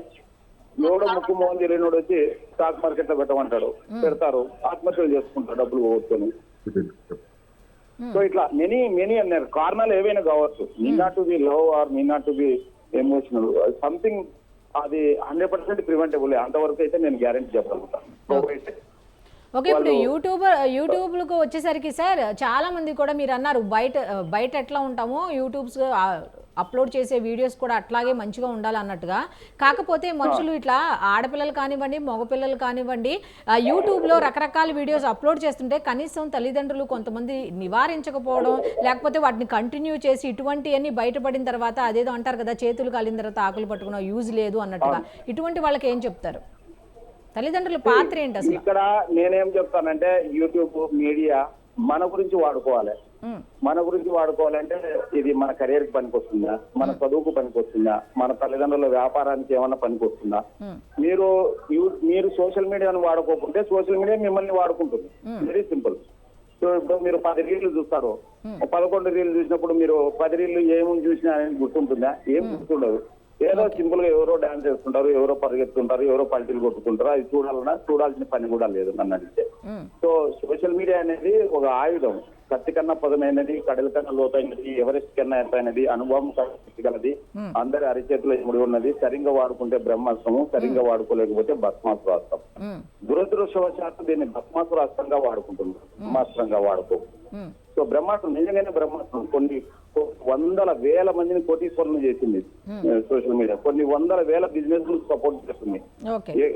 ఎవడో ముక్కు మోహన్ తెలియనోడు వచ్చి స్టాక్ మార్కెట్ లో పెట్టమంటాడు, పెడతారు, ఆత్మహత్యలు చేసుకుంటారు డబ్బులు పోగొట్టుకొని. సో ఇట్లా మెనీ అన్నారు. కారణాలు ఏవైనా కావచ్చు, me not to be love or me not to be emotional something, అది 100% ప్రివెంటబుల్. అంతవరకు అయితే నేను గ్యారెంటీ చెప్పగలుగుతాను. ఓకే, ఇప్పుడు యూట్యూబ్లకు వచ్చేసరికి సార్ చాలా మంది కూడా మీరు అన్నారు బయట ఎట్లా ఉంటామో అప్లోడ్ చేసే వీడియోస్ కూడా అట్లాగే మంచిగా ఉండాలి అన్నట్టుగా. కాకపోతే మనుషులు ఇట్లా ఆడపిల్లలు కానివ్వండి, మగపిల్లలు కానివ్వండి, యూట్యూబ్లో రకరకాల వీడియోస్ అప్లోడ్ చేస్తుంటే కనీసం తల్లిదండ్రులు కొంతమంది నివారించకపోవడం, లేకపోతే వాటిని కంటిన్యూ చేసి ఇటువంటివన్నీ బయటపడిన తర్వాత అదేదో అంటారు కదా, చేతులు కాలిన తర్వాత ఆకులు పట్టుకున్న యూజ్ లేదు అన్నట్టుగా, ఇటువంటి వాళ్ళకి ఏం చెప్తారు? తల్లిదండ్రుల పాత్ర ఏంటి అసలు? ఇక్కడ నేనేం చెప్తానంటే, యూట్యూబ్ మీడియా మన గురించి వాడుకోవాలి. మన గురించి వాడుకోవాలంటే ఇది మన కెరీర్ కి పనికొస్తుందా, మన చదువుకు పనికొస్తుందా, మన తల్లిదండ్రుల వ్యాపారానికి ఏమన్నా పనికొస్తుందా? మీరు సోషల్ మీడియాను వాడుకోకుంటే సోషల్ మీడియా మిమ్మల్ని వాడుకుంటుంది. Very simple. సో ఇప్పుడు మీరు 10 రీళ్లు చూస్తారు, 11 రీళ్లు చూసినప్పుడు మీరు 10 రీళ్లు ఏముంది చూసినా అనేది గుర్తుంటుందా? ఏం గుర్తుండదు. ఏదో సింపుల్ గా ఎవరో డాన్స్ చేస్తుంటారు, ఎవరో పరిగెత్తుంటారు, ఎవరో పల్టీలు కొట్టుకుంటారు. అది చూడాల్సిన పని కూడా లేదు నన్ను అడిగితే. సో సోషల్ మీడియా అనేది ఒక ఆయుధం. కత్తి కన్నా పదునైనది, కడల కన్నా లోతైనది, ఎవరెస్ట్ కన్నా ఎత్తైనది, అనుభవం గలది, అందరి అరిచేతిలో ఇముడి ఉన్నది. సరిగ్గా వాడుకుంటే బ్రహ్మాస్త్రము, సరిగ్గా వాడుకోలేకపోతే భస్మాస్త్రం. దురదృష్టవశాత్తు దీన్ని భస్మాస్త్రంగా వాడుకుంటున్నారు, బ్రహ్మాస్త్రంగా వాడుకో. సో బ్రహ్మాస్త్రం నిజంగానే బ్రహ్మాస్త్రం. కొన్ని వందల వేల మందిని కోటీశ్వరులను చేసింది సోషల్ మీడియా. కొన్ని వందల వేల బిజినెస్ సపోర్ట్ చేస్తుంది.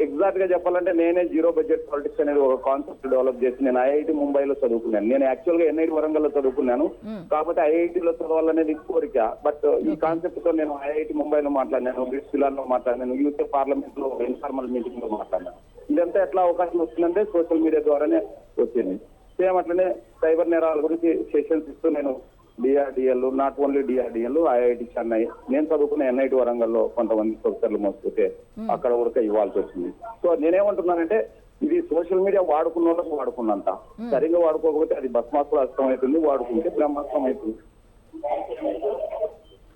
ఎగ్జాక్ట్ గా చెప్పాలంటే నేనే జీరో బడ్జెట్ పాలిటిక్స్ అనేది ఒక కాన్సెప్ట్ డెవలప్ చేసి నేను ఐఐటి ముంబైలో చదువుకున్నాను. నేను యాక్చువల్ గా ఎన్ఐటి వరంగల్లో చదువుకున్నాను, కాకపోతే ఐఐటిలో చదవాలనేది కోరిక. బట్ ఈ కాన్సెప్ట్ తో నేను ఐఐటి ముంబైలో మాట్లాడినాను, బ్రిటిష్ లో మాట్లాడినాను, యూకే పార్లమెంట్ లో ఇన్ఫార్మల్ మీటింగ్ లో మాట్లాడినాను. ఇదంతా ఎట్లా అవకాశం వస్తుందంటే సోషల్ మీడియా ద్వారానే వచ్చింది. సేమ్ అట్లనే సైబర్ నేరాల గురించి సెషన్స్ ఇస్తూ నేను DRDL, not only DRDL, IIT Chennai, నేను చదువుకున్న ఎన్ఐటి వరంగల్లో కొంతమంది ప్రొఫెసర్లు మోసుకుంటే అక్కడ కూడా ఇవ్వాల్సి వచ్చింది. సో నేనేమంటున్నానంటే ఇది సోషల్ మీడియా వాడుకున్న వాళ్ళకి వాడుకున్నంత, సరిగ్గా వాడుకోకపోతే అది భస్మాస్త్రం అవుతుంది, వాడుకుంటే బ్రహ్మాస్త్రం అవుతుంది.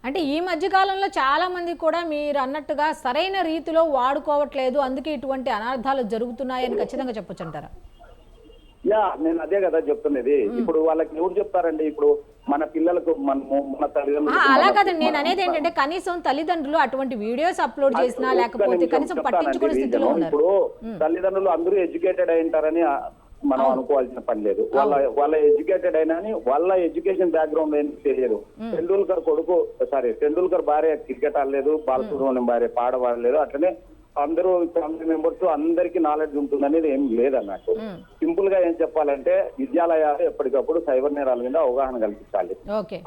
అంటే ఈ మధ్య కాలంలో చాలా మంది కూడా మీరు అన్నట్టుగా సరైన రీతిలో వాడుకోవట్లేదు, అందుకే ఇటువంటి అనర్థాలు జరుగుతున్నాయని ఖచ్చితంగా చెప్పొచ్చు అంటారా? నేను అదే కదా చెప్తున్నది. ఇప్పుడు వాళ్ళకి ఎవరు చెప్తారండి? ఇప్పుడు మన పిల్లలకు మన తల్లిదండ్రులు అలా కాదండి, నేను అనేది ఏంటంటే కనీసం తల్లిదండ్రులు అటువంటి వీడియోస్ అప్లోడ్ చేసినా లేకపోతే కనీసం పట్టించుకునే స్థితిలో ఉన్నారు. ఇప్పుడు తల్లిదండ్రులు అందరూ ఎడ్యుకేటెడ్ అయి ఉంటారని మనం అనుకోవాల్సిన పని లేదు. వాళ్ళ ఎడ్యుకేటెడ్ అయినా వాళ్ళ ఎడ్యుకేషన్ బ్యాక్గ్రౌండ్ ఏంటి తెలియదు. టెండూల్కర్ భార్య క్రికెట్ ఆడలేదు, బాలసుబ్రహ్మణ్యం భార్య పాడవాడలేదు. అట్లనే అందరూ ఫ్యామిలీ మెంబర్స్ అందరికీ నాలెడ్జ్ ఉంటుంది అనేది ఏం లేదన్నట్టు. సింపుల్ గా ఏం చెప్పాలంటే విద్యాలయాలు ఎప్పటికప్పుడు సైబర్ నేరాల మీద అవగాహన కల్పించాలి.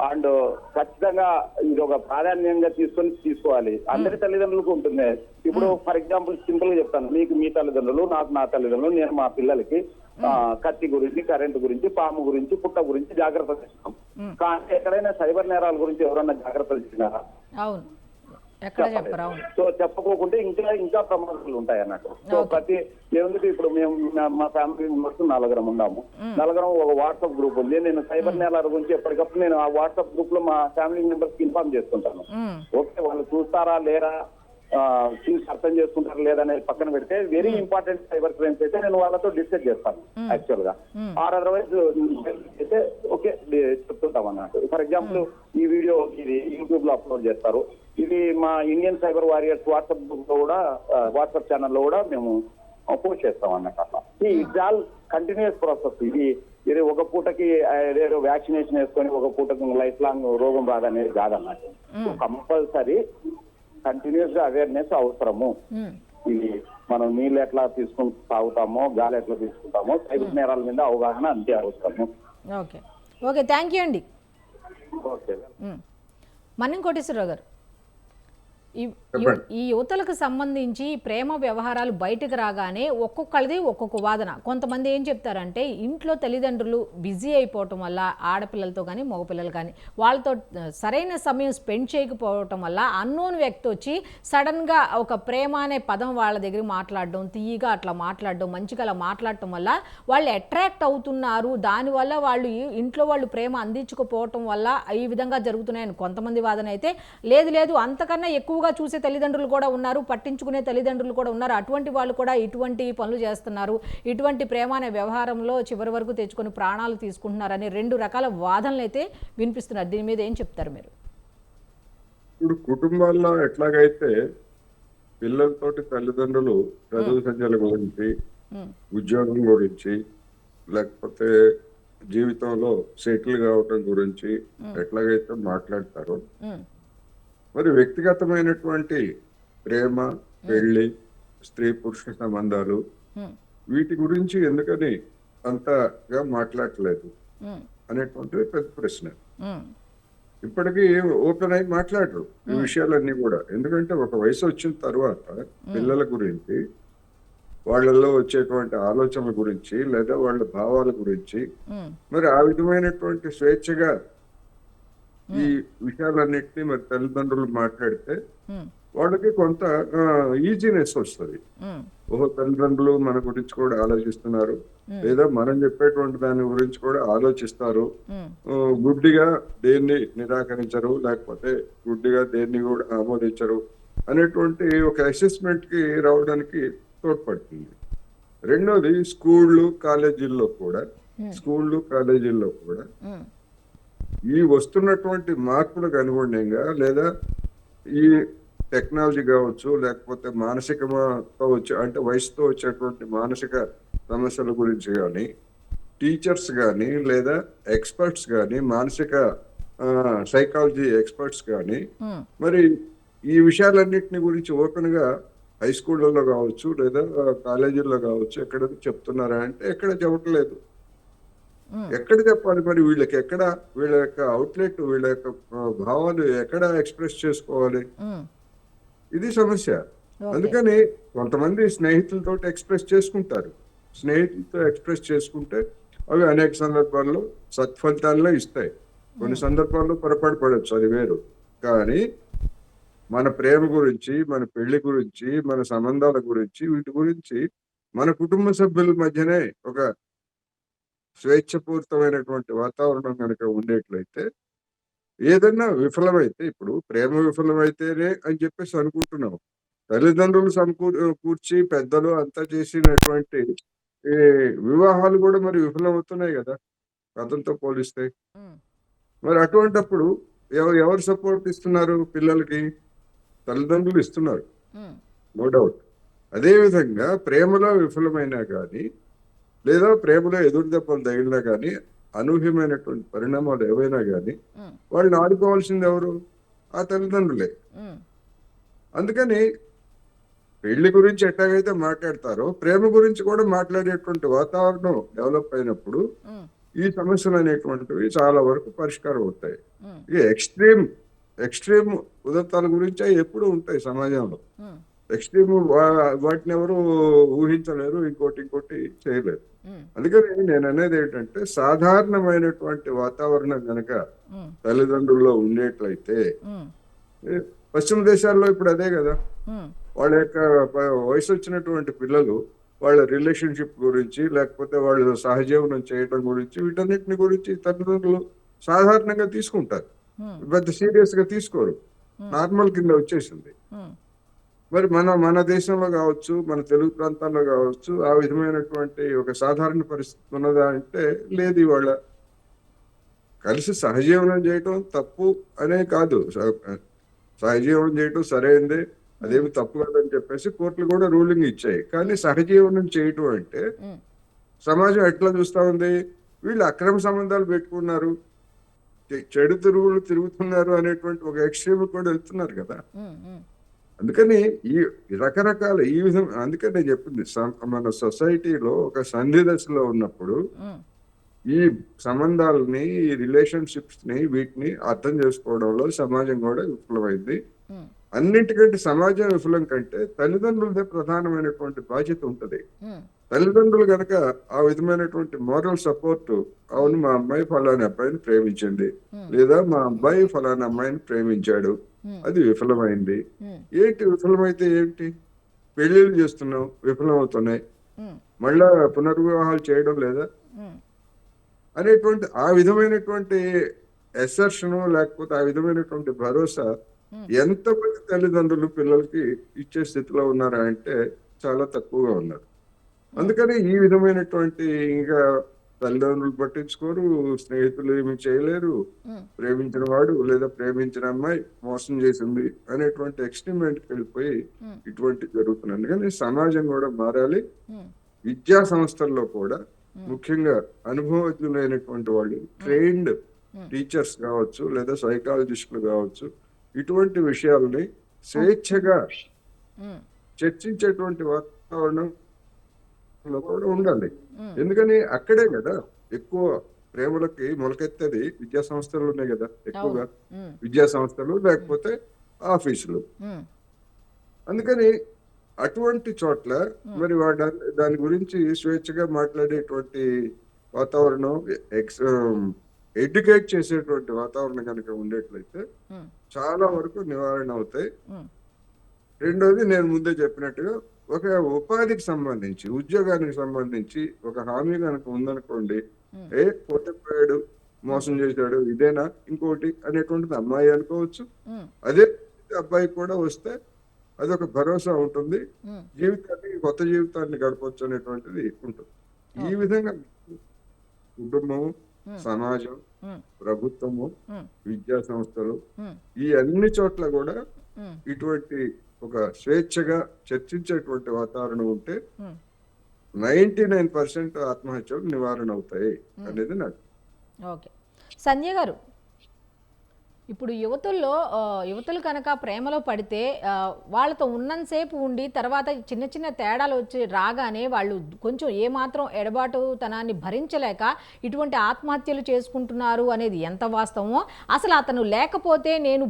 అండ్ ఖచ్చితంగా ఇది ఒక ప్రాధాన్యంగా తీసుకోవాలి. అందరి తల్లిదండ్రులకు ఉంటుంది. ఇప్పుడు ఫర్ ఎగ్జాంపుల్ సింపుల్ గా చెప్తాను, మీకు మీ తల్లిదండ్రులు, నాకు నా తల్లిదండ్రులు, నేను మా పిల్లలకి కత్తి గురించి, కరెంటు గురించి, పాము గురించి, పుట్ట గురించి జాగ్రత్తలు ఇస్తాం. కానీ ఎక్కడైనా సైబర్ నేరాల గురించి ఎవరన్నా జాగ్రత్తలు ఇచ్చినారా? సో చెప్పకోకుంటే ఇంకా ప్రమాదాలు ఉంటాయి అన్నట్టు. సో ఏముంది, ఇప్పుడు మేము మా ఫ్యామిలీ మెంబర్స్ 4 ఉన్నాము. 4 ఒక వాట్సాప్ గ్రూప్ ఉంది. నేను సైబర్ నేరాల గురించి ఎప్పటికప్పుడు నేను ఆ వాట్సాప్ గ్రూప్ లో మా ఫ్యామిలీ మెంబర్స్ కి ఇన్ఫార్మ్ చేస్తుంటాను. ఓకే, వాళ్ళు చూస్తారా లేరా, చూసి అర్థం చేసుకుంటారా లేదా అనేది పక్కన పెడితే వెరీ ఇంపార్టెంట్ సైబర్ క్రైమ్స్ అయితే నేను వాళ్ళతో డిస్కస్ చేస్తాను యాక్చువల్ గా. ఆర్ అదర్వైజ్ అయితే ఓకే చెప్తుంటాం అన్నట్టు. ఫర్ ఎగ్జాంపుల్ ఈ వీడియో ఇది యూట్యూబ్ లో అప్లోడ్ చేస్తారు, ఇది మా Indian cyber warriors WhatsApp group లో కూడా, వాట్సాప్ ఛానల్లో కూడా మేము పోస్ట్ చేస్తాం అన్నట్టు. అట్లా ఇట్స్ ఆల్ కంటిన్యూస్ ప్రాసెస్. ఇది ఒక పూటకి ఏదో వ్యాక్సినేషన్ వేసుకొని ఒక పూటకి లైఫ్ లాంగ్ రోగం రాదనేది కాదన్నట్టు. కంపల్సరీ కంటిన్యూస్ గా అవేర్నెస్ అవసరము. ఇది మనం నీళ్ళు ఎట్లా తీసుకుని తాగుతామో, గాలి ఎట్లా తీసుకుంటామో, సైబర్ నేరాల మీద అవగాహన అంతే అవసరము. ఓకే, థ్యాంక్ యూ అండి. మన్నం కోటేశ్వరరావు గారు, ఈ యువతలకు సంబంధించి ప్రేమ వ్యవహారాలు బయటకు రాగానే ఒక్కొక్కరిది ఒక్కొక్క వాదన. కొంతమంది ఏం చెప్తారంటే ఇంట్లో తల్లిదండ్రులు బిజీ అయిపోవటం వల్ల, ఆడపిల్లలతో కానీ మగపిల్లలు కానీ వాళ్ళతో సరైన సమయం స్పెండ్ చేయకపోవటం వల్ల అన్నోన్ వ్యక్తి వచ్చి సడన్గా ఒక ప్రేమ అనే పదం వాళ్ళ దగ్గర మాట్లాడడం, తీయగా అట్లా మాట్లాడడం, మంచిగా అలా మాట్లాడటం వల్ల వాళ్ళు అట్రాక్ట్ అవుతున్నారు. దానివల్ల వాళ్ళు ఇంట్లో వాళ్ళు ప్రేమ అందించుకోపోవటం వల్ల ఈ విధంగా జరుగుతున్నాయని కొంతమంది వాదన అయితే, లేదు అంతకన్నా ఎక్కువ చూసే తల్లిదండ్రులు కూడా ఉన్నారు, పట్టించుకునే తల్లిదండ్రులు కూడా ఉన్నారు, అటువంటి వాళ్ళు కూడా ఇటువంటి పనులు చేస్తున్నారు, ఇటువంటి ప్రేమ అనే వ్యవహారంలో చివరి వరకు తెచ్చుకొని ప్రాణాలు తీసుకుంటున్నారని 2 రకాల వాదనలు అయితే వినిపిస్తున్నారు. దీని మీద ఏం చెప్తారు మీరు? ఇప్పుడు కుటుంబాల్లో ఎట్లాగైతే పిల్లలతోటి తల్లిదండ్రులు చదువు సంఖ్యల గురించి, ఉద్యోగం గురించి, లేకపోతే జీవితంలో సెటిల్ కావటం గురించి ఎట్లాగైతే మాట్లాడతారో, మరి వ్యక్తిగతమైనటువంటి ప్రేమ, పెళ్లి, స్త్రీ పురుష సంబంధాలు వీటి గురించి ఎందుకని అంతగా మాట్లాడట్లేదు అనేటువంటిది పెద్ద ప్రశ్న. ఇప్పటికీ ఓపెన్ అయి మాట్లాడరు ఈ విషయాలన్నీ కూడా. ఎందుకంటే ఒక వయసు వచ్చిన తర్వాత పిల్లల గురించి, వాళ్ళల్లో వచ్చేటువంటి ఆలోచనల గురించి లేదా వాళ్ళ భావాల గురించి మరి ఆ విధమైనటువంటి స్వేచ్ఛగా ఈ విషయాలన్నిటినీ మరి తల్లిదండ్రులు మాట్లాడితే వాళ్ళకి కొంత ఈజీనెస్ వస్తుంది. ఓహో, తల్లిదండ్రులు మన గురించి కూడా ఆలోచిస్తున్నారు, లేదా మనం చెప్పేటువంటి దాని గురించి కూడా ఆలోచిస్తారు, గుడ్డిగా దేన్ని నిరాకరించరు, లేకపోతే గుడ్డిగా దేన్ని కూడా ఆమోదించరు అనేటువంటి ఒక అసెస్మెంట్ కి రావడానికి తోడ్పడుతుంది. రెండోది స్కూళ్ళు కాలేజీల్లో కూడా ఈ వస్తున్నటువంటి మార్పులకు అనుగుణంగా లేదా ఈ టెక్నాలజీ కావచ్చు, లేకపోతే మానసికతో వచ్చే అంటే వయసుతో వచ్చేటువంటి మానసిక సమస్యల గురించి కానీ టీచర్స్ కానీ లేదా ఎక్స్పర్ట్స్ కానీ మానసిక సైకాలజీ ఎక్స్పర్ట్స్ కానీ మరి ఈ విషయాలన్నింటినీ గురించి ఓపెన్ గా హై స్కూళ్ళలో కావచ్చు లేదా కాలేజీల్లో కావచ్చు ఎక్కడ చెప్తున్నారా అంటే ఎక్కడ చెప్పట్లేదు. ఎక్కడ చెప్పాలి మరి వీళ్ళకి? ఎక్కడ వీళ్ళ యొక్క అవుట్లెట్, వీళ్ళ యొక్క భావాలు ఎక్కడ ఎక్స్ప్రెస్ చేసుకోవాలి? ఇది సమస్య. అందుకని కొంతమంది స్నేహితులతో ఎక్స్ప్రెస్ చేసుకుంటారు. స్నేహితులతో ఎక్స్ప్రెస్ చేసుకుంటే అవి అనేక సందర్భాల్లో సత్ఫలితాల్లో ఇస్తాయి, కొన్ని సందర్భాల్లో పొరపాటు పడవచ్చు, అది వేరు. కానీ మన ప్రేమ గురించి, మన పెళ్లి గురించి, మన సంబంధాల గురించి, వీటి గురించి మన కుటుంబ సభ్యుల మధ్యనే ఒక స్వేచ్ఛపూరితమైనటువంటి వాతావరణం కనుక ఉండేట్లయితే, ఏదన్నా విఫలమైతే, ఇప్పుడు ప్రేమ విఫలమైతేనే అని చెప్పేసి అనుకుంటున్నాం. తల్లిదండ్రులు కూర్చి పెద్దలు అంతా చేసినటువంటి ఈ వివాహాలు కూడా మరి విఫలమవుతున్నాయి కదా గతంతో పోలిస్తే. మరి అటువంటప్పుడు ఎవరు సపోర్ట్ ఇస్తున్నారు పిల్లలకి? తల్లిదండ్రులు ఇస్తున్నారు, నో డౌట్. అదే విధంగా ప్రేమలో విఫలమైనా కానీ లేదా ప్రేమలో ఎదురు దెబ్బలు తగిలినా కానీ, అనూహ్యమైనటువంటి పరిణామాలు ఏవైనా కానీ వాళ్ళని ఆడుకోవాల్సింది ఎవరు? ఆ తల్లిదండ్రులే. అందుకని పెళ్లి గురించి ఎట్లాగైతే మాట్లాడతారో ప్రేమ గురించి కూడా మాట్లాడేటువంటి వాతావరణం డెవలప్ అయినప్పుడు ఈ సమస్యలు అనేటువంటివి చాలా వరకు పరిష్కారం అవుతాయి. ఇక ఎక్స్ట్రీమ్ ఉదంతాల గురించి ఎప్పుడు ఉంటాయి సమాజంలో. ఎక్స్ట్రీమ్ వాటిని ఎవరు ఊహించలేరు, ఇంకోటి చేయలేరు. అందుకని నేను అనేది ఏంటంటే, సాధారణమైనటువంటి వాతావరణం కనుక తల్లిదండ్రుల్లో ఉండేట్లయితే, పశ్చిమ దేశాల్లో ఇప్పుడు అదే కదా, వాళ్ళ యొక్క వయసు వచ్చినటువంటి పిల్లలు వాళ్ళ రిలేషన్షిప్ గురించి లేకపోతే వాళ్ళు సహజీవనం చేయడం గురించి వీటన్నిటిని గురించి తల్లిదండ్రులు సాధారణంగా తీసుకుంటారు, పెద్ద సీరియస్ గా తీసుకోరు, నార్మల్ కింద వచ్చేసింది. మరి మన దేశంలో కావచ్చు, మన తెలుగు ప్రాంతాల్లో కావచ్చు ఆ విధమైనటువంటి ఒక సాధారణ పరిస్థితి ఉన్నదా అంటే లేదు. ఇవాళ కలిసి సహజీవనం చేయటం తప్పు అనే కాదు, సహజీవనం చేయటం సరైందే, అదేమి తప్పు కాదని చెప్పేసి కోర్టులు కూడా రూలింగ్ ఇచ్చాయి. కానీ సహజీవనం చేయటం అంటే సమాజం ఎట్లా చూస్తా ఉంది? వీళ్ళు అక్రమ సంబంధాలు పెట్టుకున్నారు, చెడు తిరుగుతున్నారు అనేటువంటి ఒక ఎక్స్ట్రీమ్ కూడా వెళ్తున్నారు కదా. అందుకని ఈ రకరకాల ఈ విధం, అందుకని నేను చెప్పింది మన సొసైటీలో ఒక సంధి దశలో ఉన్నప్పుడు ఈ సంబంధాలని, ఈ రిలేషన్షిప్స్ ని, వీటిని అర్థం చేసుకోవడంలో సమాజం కూడా విఫలమైంది. అన్నింటికంటే సమాజం విఫలం కంటే తల్లిదండ్రులదే ప్రధానమైనటువంటి బాధ్యత ఉంటది. తల్లిదండ్రులు కనుక ఆ విధమైనటువంటి మోరల్ సపోర్ట్, అవును మా అమ్మాయి ఫలానా అబ్బాయిని ప్రేమించింది, లేదా మా అబ్బాయి ఫలానా అమ్మాయిని ప్రేమించాడు, అది విఫలమైంది. ఏంటి విఫలమైతే ఏంటి? పెళ్లిళ్ళు చేస్తున్నాం, విఫలమవుతున్నాయి, మళ్ళా పునర్వివాహాలు చేయడం లేదా అనేటువంటి ఆ విధమైనటువంటి ఎసర్షన్ లేకపోతే ఆ విధమైనటువంటి భరోసా ఎంతమంది తల్లిదండ్రులు పిల్లలకి ఇచ్చే స్థితిలో ఉన్నారా అంటే చాలా తక్కువగా ఉన్నారు. అందుకని ఈ విధమైనటువంటి ఇంకా తల్లిదండ్రులు పట్టించుకోరు, స్నేహితులు ఏమి చేయలేరు, ప్రేమించిన వాడు లేదా ప్రేమించిన అమ్మాయి మోసం చేసింది అనేటువంటి ఎక్స్ట్రీమెంట్కి వెళ్ళిపోయి ఇటువంటి జరుగుతుంది. అందుకని సమాజం కూడా మారాలి. విద్యా సంస్థల్లో కూడా ముఖ్యంగా అనుభవజ్ఞులైనటువంటి వాళ్ళు, ట్రైన్డ్ టీచర్స్ కావచ్చు లేదా సైకాలజిస్టులు కావచ్చు, ఇటువంటి విషయాల్ని స్వేచ్ఛగా ఉమ్, చర్చించేటువంటి వాతావరణంలో కూడా ఉండాలి. ఎందుకని అక్కడే కదా ఎక్కువ ప్రేమలకి మొలకెత్తేది విద్యా సంస్థలు ఉన్నాయి కదా ఎక్కువగా, ఉమ్, విద్యా సంస్థలు లేకపోతే ఆఫీసులు. ఉమ్, అందుకని అటువంటి చోట్ల మరి దాని గురించి స్వేచ్ఛగా మాట్లాడేటువంటి వాతావరణం, ఎడ్యుకేట్ చేసేటువంటి వాతావరణం కనుక ఉండేట్లయితే ఉమ్, చాలా వరకు నివారణ అవుతాయి. ఉమ్, రెండోది, నేను ముందే చెప్పినట్టుగా ఒక ఉపాధికి సంబంధించి, ఉద్యోగానికి సంబంధించి ఒక హామీ కనుక ఉందనుకోండి, పోతే పోయాడు, మోసం చేశాడు, ఇదేనా ఇంకోటి అనేటువంటిది అమ్మాయి అనుకోవచ్చు. ఉమ్, అదే అబ్బాయి కూడా వస్తే అదొక భరోసా ఉంటుంది, ఉమ్, కొత్త జీవితాన్ని గడపవచ్చు అనేటువంటిది ఉంటుంది. ఈ విధంగా కుటుంబము, సమాజం, ఉమ్, ప్రభుత్వము, ఉమ్, విద్యా సంస్థలు, ఉమ్, ఈ అన్ని చోట్ల కూడా ఉమ్, ఇటువంటి ఒక స్వేచ్ఛగా చర్చించేటువంటి వాతావరణం ఉంటే ఉమ్. 99% ఆత్మహత్యలు నివారణ అవుతాయి అనేది నాకు. ఓకే సంజయ్ గారు, ఇప్పుడు యువతులు కనుక ప్రేమలో పడితే వాళ్ళతో ఉన్నంతసేపు ఉండి తర్వాత చిన్న చిన్న తేడాలు వచ్చి రాగానే వాళ్ళు కొంచెం ఏమాత్రం ఎడబాటుతనాన్ని భరించలేక ఇటువంటి ఆత్మహత్యలు చేసుకుంటున్నారు అనేది ఎంత వాస్తవమో, అసలు అతను లేకపోతే నేను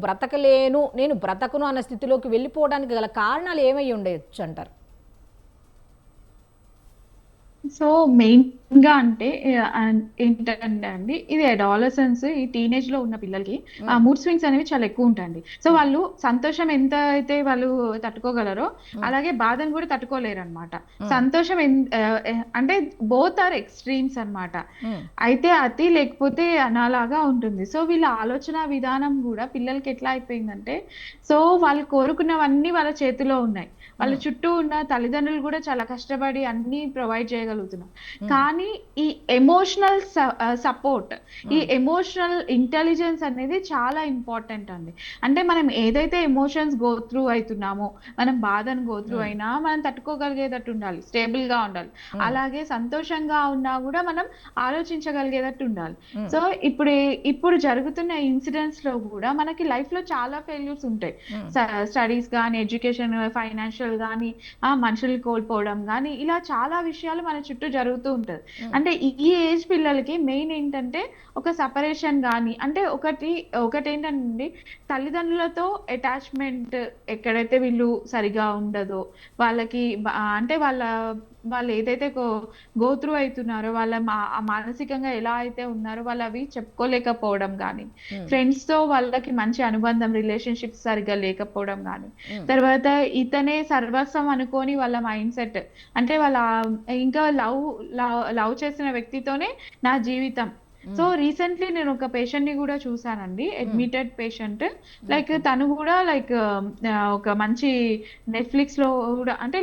బ్రతకను అన్న స్థితిలోకి వెళ్ళిపోవడానికి గల కారణాలు ఏమై ఉండొచ్చు అంటారు? సో మెయిన్ గా అంటే ఏంటంటే అండి, ఇది అడాలసెన్స్, ఈ టీనేజ్ లో ఉన్న పిల్లలకి ఆ మూడ్ స్వింగ్స్ అనేవి చాలా ఎక్కువ ఉంటాయండి. సో వాళ్ళు సంతోషం ఎంత అయితే వాళ్ళు తట్టుకోగలరో అలాగే బాధను కూడా తట్టుకోలేరు అనమాట. సంతోషం అంటే బోత్ ఆర్ ఎక్స్ట్రీమ్స్ అన్నమాట. అయితే అతి లేకపోతే అనాలాగా ఉంటుంది. సో వీళ్ళ ఆలోచన విధానం కూడా పిల్లలకి ఎట్లా అయిపోయిందంటే, సో వాళ్ళు కోరుకున్నవన్నీ వాళ్ళ చేతిలో ఉన్నాయి, వాళ్ళ చుట్టూ ఉన్న తల్లిదండ్రులు కూడా చాలా కష్టపడి అన్ని ప్రొవైడ్ చేయగలుగుతున్నారు. కానీ ఈ ఎమోషనల్ సపోర్ట్, ఈ ఎమోషనల్ ఇంటెలిజెన్స్ అనేది చాలా ఇంపార్టెంట్ అండి. అంటే మనం ఏదైతే ఎమోషన్స్ గో త్రూ అవుతున్నామో, మనం బాధను గో త్రూ అయినా మనం తట్టుకోగలిగేటట్టు ఉండాలి, స్టేబుల్ గా ఉండాలి. అలాగే సంతోషంగా ఉన్నా కూడా మనం ఆలోచించగలిగేటట్టు ఉండాలి. సో ఇప్పుడు జరుగుతున్న ఇన్సిడెంట్స్ లో కూడా మనకి లైఫ్ లో చాలా ఫెయిల్యూర్స్ ఉంటాయి. స్టడీస్ కానీ, ఎడ్యుకేషన్, ఫైనాన్షియల్ కానీ, మనుషులు కోల్పోవడం కానీ, ఇలా చాలా విషయాలు మన చుట్టూ జరుగుతూ ఉంటది. అంటే ఈ ఏజ్ పిల్లలకి మెయిన్ ఏంటంటే ఒక సపరేషన్ కానీ, అంటే ఒకటి ఏంటంటే తల్లిదండ్రులతో అటాచ్మెంట్ ఎక్కడైతే వీళ్ళు సరిగా ఉండదో, వాళ్ళకి అంటే వాళ్ళు ఏదైతే గో త్రూ అవుతున్నారో, వాళ్ళ మానసికంగా ఎలా అయితే ఉన్నారో వాళ్ళు అవి చెప్పుకోలేకపోవడం కానీ, ఫ్రెండ్స్ తో వాళ్ళకి మంచి అనుబంధం, రిలేషన్షిప్స్ సరిగా లేకపోవడం కానీ, తర్వాత ఇతనే సర్వస్వం అనుకొని వాళ్ళ మైండ్ సెట్, అంటే వాళ్ళ ఇంకా లవ్ చేసిన వ్యక్తితోనే నా జీవితం. సో రీసెంట్లీ నేను ఒక పేషెంట్ ని కూడా చూసానండి, అడ్మిటెడ్ పేషెంట్. లైక్ తను కూడా ఒక మంచి నెట్ఫ్లిక్స్ లో కూడా, అంటే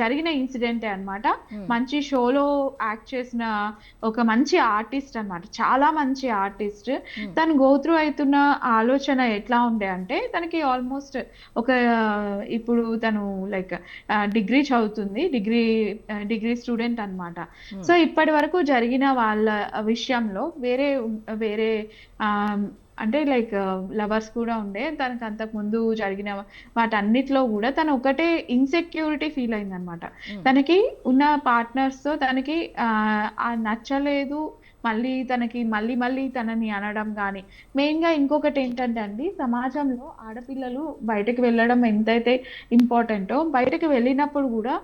జరిగిన ఇన్సిడెంటే అన్నమాట. మంచి షోలో యాక్ట్ చేసిన ఒక మంచి ఆర్టిస్ట్ అన్నమాట, చాలా మంచి ఆర్టిస్ట్. తను గో త్రూ అవుతున్న ఆలోచన ఎట్లా ఉండే అంటే, తనకి ఆల్మోస్ట్ ఇప్పుడు తను డిగ్రీ చదువుతుంది, డిగ్రీ స్టూడెంట్ అన్నమాట. సో ఇప్పటి వరకు జరిగిన వాళ్ళ విషయంలో వేరే అంటే లవర్స్ కూడా ఉండే. తనకు అంతకు ముందు జరిగిన వాటన్నిటిలో కూడా తను ఒకటే ఇన్సెక్యూరిటీ ఫీల్ అయిందనమాట. తనకి ఉన్న పార్ట్నర్స్ తో తనకి నచ్చలేదు, మళ్ళీ తనని అనడం కానీ. మెయిన్ గా ఇంకొకటి ఏంటంటే అండి, సమాజంలో ఆడపిల్లలు బయటకు వెళ్ళడం ఎంతైతే ఇంపార్టెంటో, బయటకు వెళ్ళినప్పుడు కూడా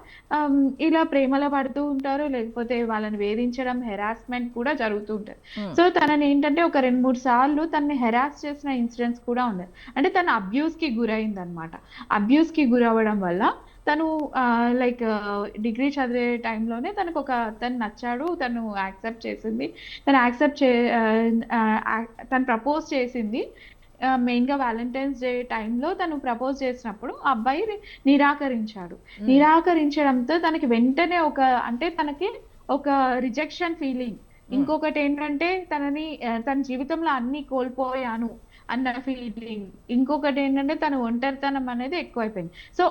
ఇలా ప్రేమలో పడుతూ ఉంటారు, లేకపోతే వాళ్ళని వేధించడం, హెరాస్మెంట్ కూడా జరుగుతూ ఉంటుంది. సో తనని ఏంటంటే ఒక 2-3 సార్లు తనని హెరాస్ చేసిన ఇన్సిడెంట్స్ కూడా ఉన్నాయి. అంటే తను అబ్యూస్ కి గురైంది అనమాట. అబ్యూస్ కి గురవ్వడం వల్ల తను డిగ్రీ చదివే టైంలోనే తనకు తను నచ్చాడు, తను యాక్సెప్ట్ చేసింది. తను ప్రపోజ్ చేసింది. మెయిన్ గా వ్యాలంటైన్స్ డే టైంలో తను ప్రపోజ్ చేసినప్పుడు ఆ అబ్బాయి నిరాకరించడంతో తనకి వెంటనే తనకి ఒక రిజెక్షన్ ఫీలింగ్. ఇంకొకటి ఏంటంటే తన జీవితంలో అన్ని కోల్పోయాను అన్న ఫీలింగ్. ఇంకొకటి ఏంటంటే తన ఒంటరితనం అనేది ఎక్కువైపోయింది. సో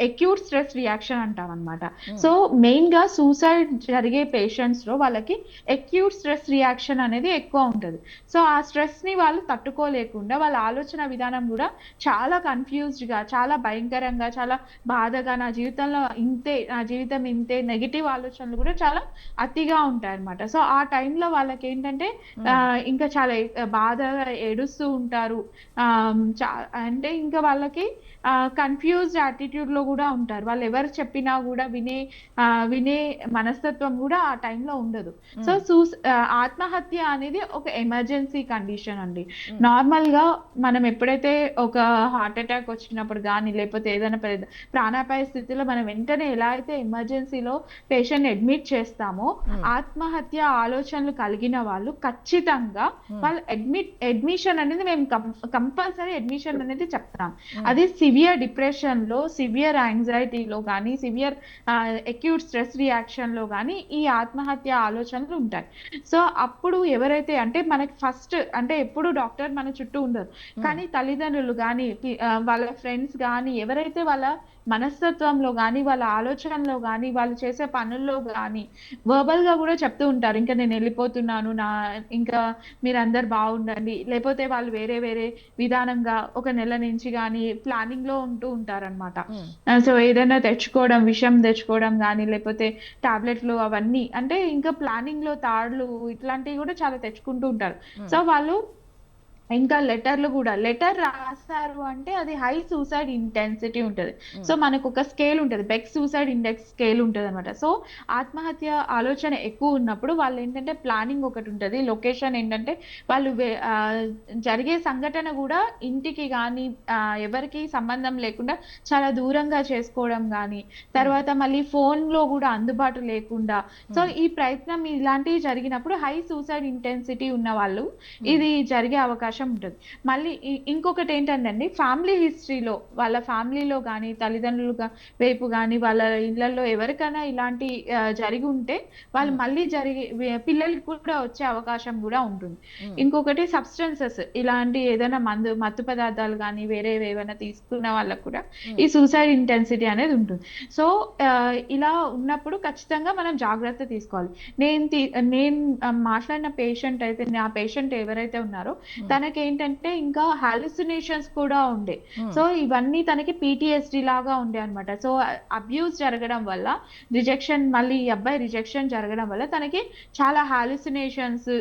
అక్యూట్ స్ట్రెస్ రియాక్షన్ అంటాం అనమాట. సో మెయిన్ గా సూసైడ్ జరిగే పేషెంట్స్ లో వాళ్ళకి అక్యూట్ స్ట్రెస్ రియాక్షన్ అనేది ఎక్కువ ఉంటది. సో ఆ స్ట్రెస్ ని వాళ్ళు తట్టుకోలేకుండా వాళ్ళ ఆలోచన విధానం కూడా చాలా కన్ఫ్యూజ్డ్ గా, చాలా భయంకరంగా, చాలా బాధగా, నా జీవితంలో ఇంతే, నా జీవితం ఇంతే, నెగిటివ్ ఆలోచనలు కూడా చాలా అతిగా ఉంటాయి అనమాట. సో ఆ టైంలో వాళ్ళకి ఏంటంటే ఇంకా చాలా బాధగా ఏడుస్తూ ఉంటారు. అంటే ఇంకా వాళ్ళకి కన్ఫ్యూజ్డ్ యాటిట్యూడ్ లో కూడా ఉంటారు. వాళ్ళు ఎవరు చెప్పినా కూడా వినే మనస్తత్వం కూడా ఆ టైంలో ఉండదు. సో ఆత్మహత్య అనేది ఒక ఎమర్జెన్సీ కండిషన్ అండి. నార్మల్ గా మనం ఎప్పుడైతే ఒక హార్ట్ అటాక్ వచ్చినప్పుడు కానీ, లేకపోతే ఏదైనా ప్రాణాపాయ స్థితిలో మనం వెంటనే ఎలా అయితే ఎమర్జెన్సీలో పేషెంట్ అడ్మిట్ చేస్తామో, ఆత్మహత్య ఆలోచనలు కలిగిన వాళ్ళు ఖచ్చితంగా వాళ్ళు అడ్మిషన్ అనేది మేము కంపల్సరీ అడ్మిషన్ అనేది చెప్తాం. అది సివియర్ డిప్రెషన్ లో, సివియర్ యాంగ్జైటీలో కానీ, సివియర్ అక్యూట్ స్ట్రెస్ రియాక్షన్ లో కానీ ఈ ఆత్మహత్య ఆలోచనలు ఉంటాయి. సో అప్పుడు ఎవరైతే అంటే మనకి ఫస్ట్ అంటే ఎప్పుడు డాక్టర్ మన చుట్టూ ఉండరు, కానీ తల్లిదండ్రులు కానీ, వాళ్ళ ఫ్రెండ్స్ కానీ, ఎవరైతే వాళ్ళ మనస్తత్వంలో కానీ, వాళ్ళ ఆలోచనలో కానీ, వాళ్ళు చేసే పనుల్లో కానీ వర్బల్ గా కూడా చెప్తూ ఉంటారు, ఇంకా నేను వెళ్ళిపోతున్నాను, ఇంకా మీరందరు బాగుండండి, లేకపోతే వాళ్ళు వేరే వేరే విధానంగా ఒక నెల నుంచి కానీ ప్లానింగ్ లో ఉంటూ ఉంటారనమాట. సో ఏదైనా తెచ్చుకోవడం, విషయం తెచ్చుకోవడం కానీ, లేకపోతే టాబ్లెట్లు అవన్నీ, అంటే ఇంకా ప్లానింగ్ లో తాళ్ళు ఇట్లాంటివి కూడా చాలా తెచ్చుకుంటూ ఉంటారు. సో వాళ్ళు ఇంకా లెటర్లు కూడా, లెటర్ రాస్తారు అంటే అది హై సూసైడ్ ఇంటెన్సిటీ ఉంటుంది. సో మనకు ఒక స్కేల్ ఉంటుంది, బెక్ సూసైడ్ ఇండెక్స్ స్కేల్ ఉంటుంది అనమాట. సో ఆత్మహత్య ఆలోచన ఎక్కువ ఉన్నప్పుడు వాళ్ళు ఏంటంటే ప్లానింగ్ ఒకటి ఉంటుంది, లొకేషన్ ఏంటంటే వాళ్ళు జరిగే సంఘటన కూడా ఇంటికి కానీ ఎవరికి సంబంధం లేకుండా చాలా దూరంగా చేసుకోవడం కానీ, తర్వాత మళ్ళీ ఫోన్ లో కూడా అందుబాటు లేకుండా. సో ఈ ప్రయత్నం ఇలాంటివి జరిగినప్పుడు హై సూసైడ్ ఇంటెన్సిటీ ఉన్న వాళ్ళు ఇది జరిగే అవకాశం ఉంటుంది. మళ్ళీ ఇంకొకటి ఏంటంటే ఫ్యామిలీ హిస్టరీలో, వాళ్ళ ఫ్యామిలీలో కానీ, తల్లిదండ్రులు వైపు కానీ, వాళ్ళ ఇళ్లలో ఎవరికైనా ఇలాంటి జరిగి ఉంటే వాళ్ళు మళ్ళీ పిల్లలకి కూడా వచ్చే అవకాశం కూడా ఉంటుంది. ఇంకొకటి సబ్స్టెన్సెస్, ఇలాంటి ఏదైనా మత్తు పదార్థాలు కానీ వేరే ఏమైనా తీసుకున్న వాళ్ళకు కూడా ఈ సూసైడ్ ఇంటెన్సిటీ అనేది ఉంటుంది. సో ఇలా ఉన్నప్పుడు ఖచ్చితంగా మనం జాగ్రత్త తీసుకోవాలి. నేను మాట్లాడిన పేషెంట్ అయితే, నా పేషెంట్ ఎవరైతే ఉన్నారో తనకి ఏంటంటే ఇంకా హాలుసినేషన్స్ కూడా ఉండే. సో ఇవన్నీ తనకి PTSD లాగా ఉండే అనమాట. సో అబ్యూస్ జరగడం వల్ల, రిజెక్షన్, మళ్ళీ ఈ అబ్బాయి రిజెక్షన్ జరగడం వల్ల తనకి చాలా హాలుసినేషన్స్,